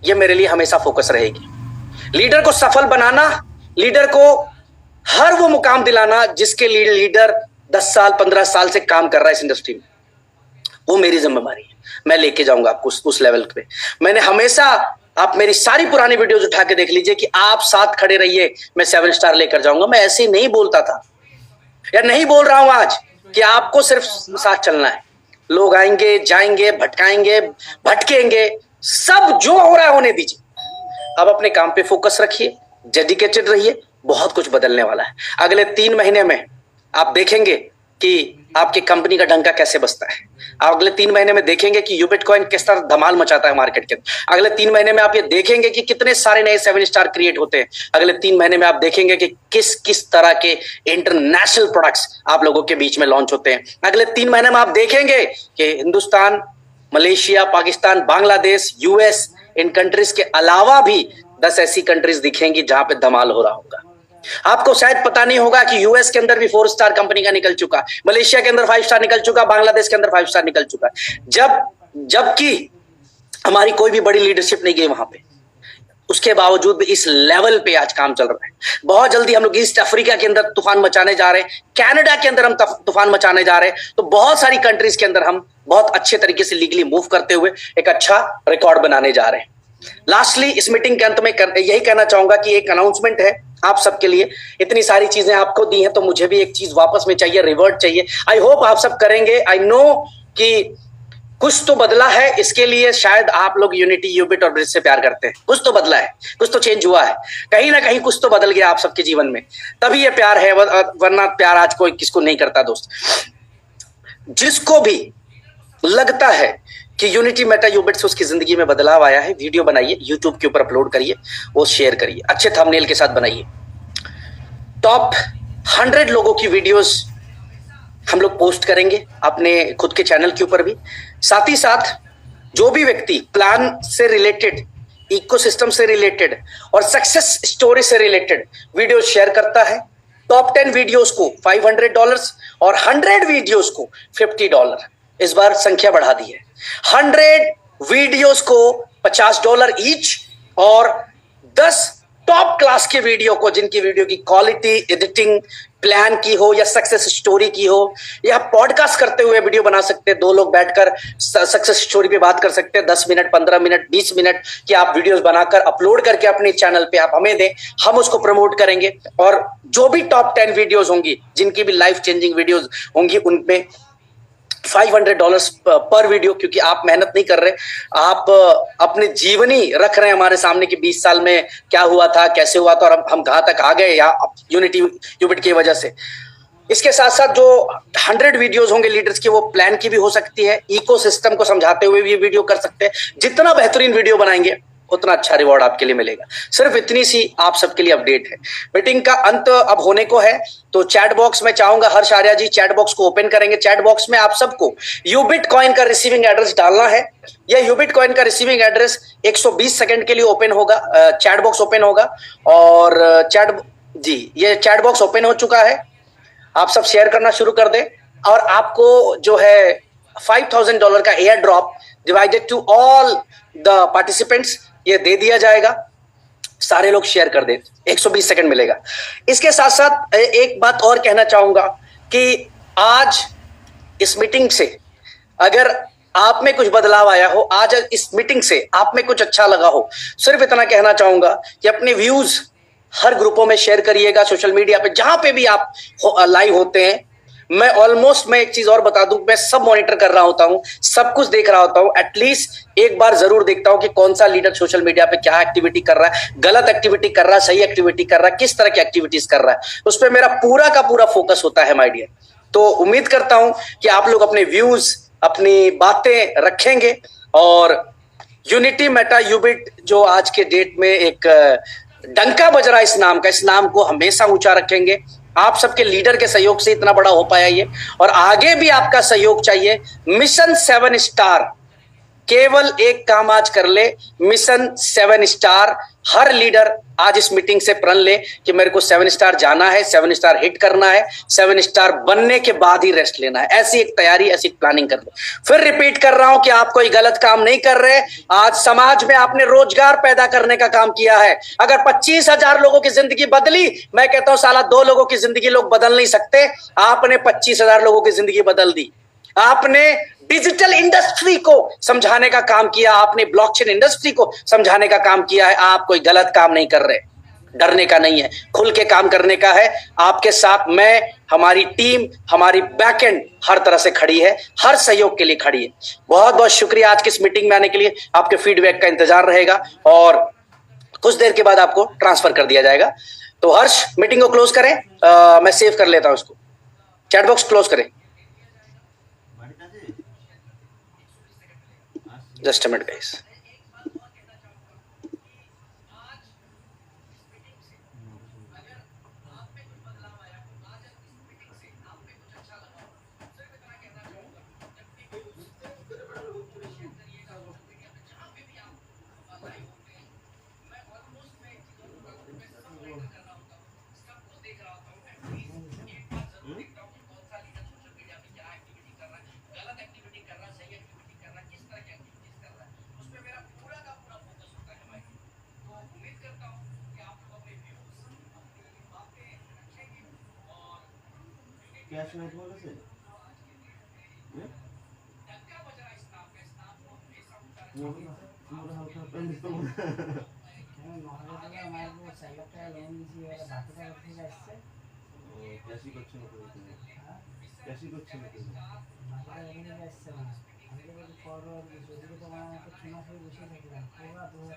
ये मेरे लिए हमेशा फोकस रहेगी। लीडर को सफल बनाना, लीडर को हर वो मुकाम दिलाना जिसके लिए लीडर 10 साल 15 साल से काम कर रहा है इस इंडस्ट्री में, वो मेरी जिम्मेदारी है। मैं लेके जाऊंगा आपको उस लेवल पे। मैंने हमेशा, आप मेरी सारी पुरानी वीडियोज उठा के देख लीजिए कि आप साथ खड़े रहिए, मैं 7 स्टार लेकर जाऊंगा। मैं ऐसे ही नहीं बोलता था या नहीं बोल रहा हूं आज कि आपको सिर्फ साथ चलना है। लोग आएंगे जाएंगे, भटकाएंगे भटकेंगे, सब जो हो रहा है होने दीजिए। अब अपने काम पे फोकस रखिए, डेडिकेटेड रहिए, बहुत कुछ बदलने वाला है। अगले 3 महीने में आप देखेंगे कि आपकी कंपनी का डंका कैसे बजता है। आप अगले 3 महीने में देखेंगे कि यूबिट कॉइन किस तरह धमाल मचाता है मार्केट के अंदर। अगले 3 महीने में आप ये देखेंगे कि कितने सारे नए 7 स्टार क्रिएट होते हैं। अगले 3 महीने में आप देखेंगे कि किस किस तरह के इंटरनेशनल प्रोडक्ट्स आप लोगों के बीच में लॉन्च होते हैं। अगले 3 महीने में आप देखेंगे कि हिंदुस्तान, मलेशिया, पाकिस्तान, बांग्लादेश, यूएस, इन कंट्रीज के अलावा भी 10 ऐसी कंट्रीज दिखेंगी जहां पे धमाल हो रहा होगा। आपको शायद पता नहीं होगा कि यूएस के अंदर भी 4 स्टार कंपनी का निकल चुका, मलेशिया के अंदर 5 स्टार निकल चुका, बांग्लादेश के अंदर 5 स्टार निकल चुका। जबकि हमारी कोई भी बड़ी लीडरशिप नहीं गई वहां पे, उसके बावजूद भी इस लेवल पे आज काम चल रहा है। बहुत जल्दी हम लोग ईस्ट अफ्रीका के अंदर तूफान मचाने जा रहे हैं, कनाडा के अंदर हम तूफान मचाने जा रहे हैं। तो बहुत सारी कंट्रीज के अंदर हम बहुत अच्छे तरीके से लीगली मूव करते हुए एक अच्छा रिकॉर्ड बनाने जा रहे हैं। लास्टली इस मीटिंग के अंत में यही कहना चाहूंगा कि एक अनाउंसमेंट है आप सबके लिए। इतनी सारी चीजें आपको दी हैं तो मुझे भी एक चीज वापस में चाहिए, रिवर्ट चाहिए। आई होप आप सब करेंगे। आई नो कि कुछ तो बदला है, इसके लिए शायद आप लोग यूनिटी, यूबिट और ब्रिज से प्यार करते हैं। कुछ तो बदला है, कुछ तो चेंज हुआ है, कहीं ना कहीं कुछ तो बदल गया आप सबके जीवन में, तभी ये प्यार है, वरना प्यार आज कोई किसको नहीं करता। दोस्त, जिसको भी लगता है कि यूनिटी मेटा यूबिट से उसकी जिंदगी में बदलाव आया है, वीडियो बनाइए, यूट्यूब के ऊपर अपलोड करिए, वो शेयर करिए, अच्छे थंबनेल के साथ बनाइए। टॉप 100 लोगों की वीडियोस हम लोग पोस्ट करेंगे अपने खुद के चैनल के ऊपर भी। साथ ही साथ जो भी व्यक्ति प्लान से रिलेटेड, इकोसिस्टम से रिलेटेड और सक्सेस स्टोरी से रिलेटेड वीडियो शेयर करता है, टॉप 10 वीडियोस को $500 और 100 वीडियोस को $50। इस बार संख्या बढ़ा दी है, 100 वीडियोस को $50 ईच और 10 टॉप क्लास के वीडियो को, जिनकी वीडियो की क्वालिटी, एडिटिंग प्लान की हो या सक्सेस स्टोरी की हो, या पॉडकास्ट करते हुए वीडियो बना सकते हैं। 2 लोग बैठकर सक्सेस स्टोरी पे बात कर सकते हैं। 10 मिनट, 15 मिनट, 20 मिनट की आप वीडियोस बनाकर अपलोड करके अपने चैनल पे आप हमें दें, हम उसको प्रमोट करेंगे। और जो भी टॉप 10 वीडियोस होंगी, जिनकी भी लाइफ चेंजिंग वीडियोस होंगी, उनमें $500 पर वीडियो, क्योंकि आप मेहनत नहीं कर रहे, आप अपने जीवनी रख रहे हैं हमारे सामने कि 20 साल में क्या हुआ था, कैसे हुआ था और हम कहां तक आ गए, या यूनिटी यूबिट की वजह से। इसके साथ साथ जो 100 वीडियोस होंगे लीडर्स की, वो प्लान की भी हो सकती है, इकोसिस्टम को समझाते हुए भी वीडियो कर सकते हैं। जितना बेहतरीन वीडियो बनाएंगे उतना अच्छा रिवॉर्ड आपके लिए मिलेगा। सिर्फ इतनी सी आप सबके लिए अपडेट है। मीटिंग का अंत अब होने को है, तो चैट बॉक्स में चाहूंगा हर्ष आर्या जी चैट बॉक्स को ओपन करेंगे। चैट बॉक्स में आप सबको यूबिट कॉइन का रिसीविंग एड्रेस डालना है। यह यूबिट कॉइन का रिसीविंग एड्रेस 120 सेकंड के लिए ओपन होगा, चैट बॉक्स ओपन होगा। और चैट जी ये चैट बॉक्स ओपन हो चुका है, आप सब शेयर करना शुरू कर दें। और आपको जो है $5000 का airdrop divided to all the participants ये दे दिया जाएगा। सारे लोग शेयर कर दे, 120 सेकंड मिलेगा। इसके साथ साथ एक बात और कहना चाहूंगा कि आज इस मीटिंग से अगर आप में कुछ बदलाव आया हो, आज इस मीटिंग से आप में कुछ अच्छा लगा हो, सिर्फ इतना कहना चाहूंगा कि अपने व्यूज हर ग्रुपों में शेयर करिएगा, सोशल मीडिया पे जहां पे भी आप लाइव होते हैं। मैं एक चीज और बता दूं, मैं सब मॉनिटर कर रहा होता हूं, सब कुछ देख रहा होता हूं। एटलीस्ट एक बार जरूर देखता हूं कि कौन सा लीडर सोशल मीडिया पे क्या एक्टिविटी कर रहा है, गलत एक्टिविटी कर रहा है, सही एक्टिविटी कर रहा है, किस तरह की एक्टिविटीज कर रहा है, उस पर मेरा पूरा का पूरा फोकस होता है माय डियर। तो उम्मीद करता हूं कि आप लोग अपने व्यूज अपनी बातें रखेंगे और यूनिटी मेटा यूबिट जो आज के डेट में एक डंका बज रहा है, इस नाम को हमेशा ऊंचा रखेंगे। आप सबके लीडर के सहयोग से इतना बड़ा हो पाया ये, और आगे भी आपका सहयोग चाहिए। मिशन 7 स्टार, केवल एक काम आज कर ले, मिशन 7 स्टार। हर लीडर आज इस मीटिंग से प्रण ले कि मेरे को 7 स्टार जाना है, 7 स्टार हिट करना है, 7 स्टार बनने के बाद ही रेस्ट लेना है। ऐसी एक तैयारी, ऐसी प्लानिंग कर ले। फिर रिपीट कर रहा हूं कि आप कोई गलत काम नहीं कर रहे। आज समाज में आपने रोजगार पैदा करने का काम किया है। अगर 25,000 लोगों की जिंदगी बदली, मैं कहता हूं साला 2 लोगों की जिंदगी लोग बदल नहीं सकते। आपने 25,000 लोगों की जिंदगी बदल दी। आपने डिजिटल इंडस्ट्री को समझाने का काम किया, आपने ब्लॉकचेन इंडस्ट्री को समझाने का काम किया है। आप कोई गलत काम नहीं कर रहे, डरने का नहीं है, खुल के काम करने का है। आपके साथ मैं, हमारी टीम, हमारी बैकएंड हर तरह से खड़ी है, हर सहयोग के लिए खड़ी है। बहुत बहुत शुक्रिया आज की इस मीटिंग में आने के लिए। आपके फीडबैक का इंतजार रहेगा और कुछ देर के बाद आपको ट्रांसफर कर दिया जाएगा। तो हर्ष मीटिंग को क्लोज करें, मैं सेव कर लेता हूं उसको। चैट बॉक्स क्लोज करें। Just a minute, guys. Cash match बोलेছে মোরা হালকা পেন দিতে মনে নর্মালি আমার 4 লাখ টাকা লোন দিয়েছি, এবার বাকি টাকা থেকে আসছে। ক্যাশই করছে না তুমি, ক্যাশই করছে না তুমি, বাকি টাকা থেকে আসছে না। আমি বলি করো, যদি তোমার একটা 6 মাস বসে থাকলাম পুরো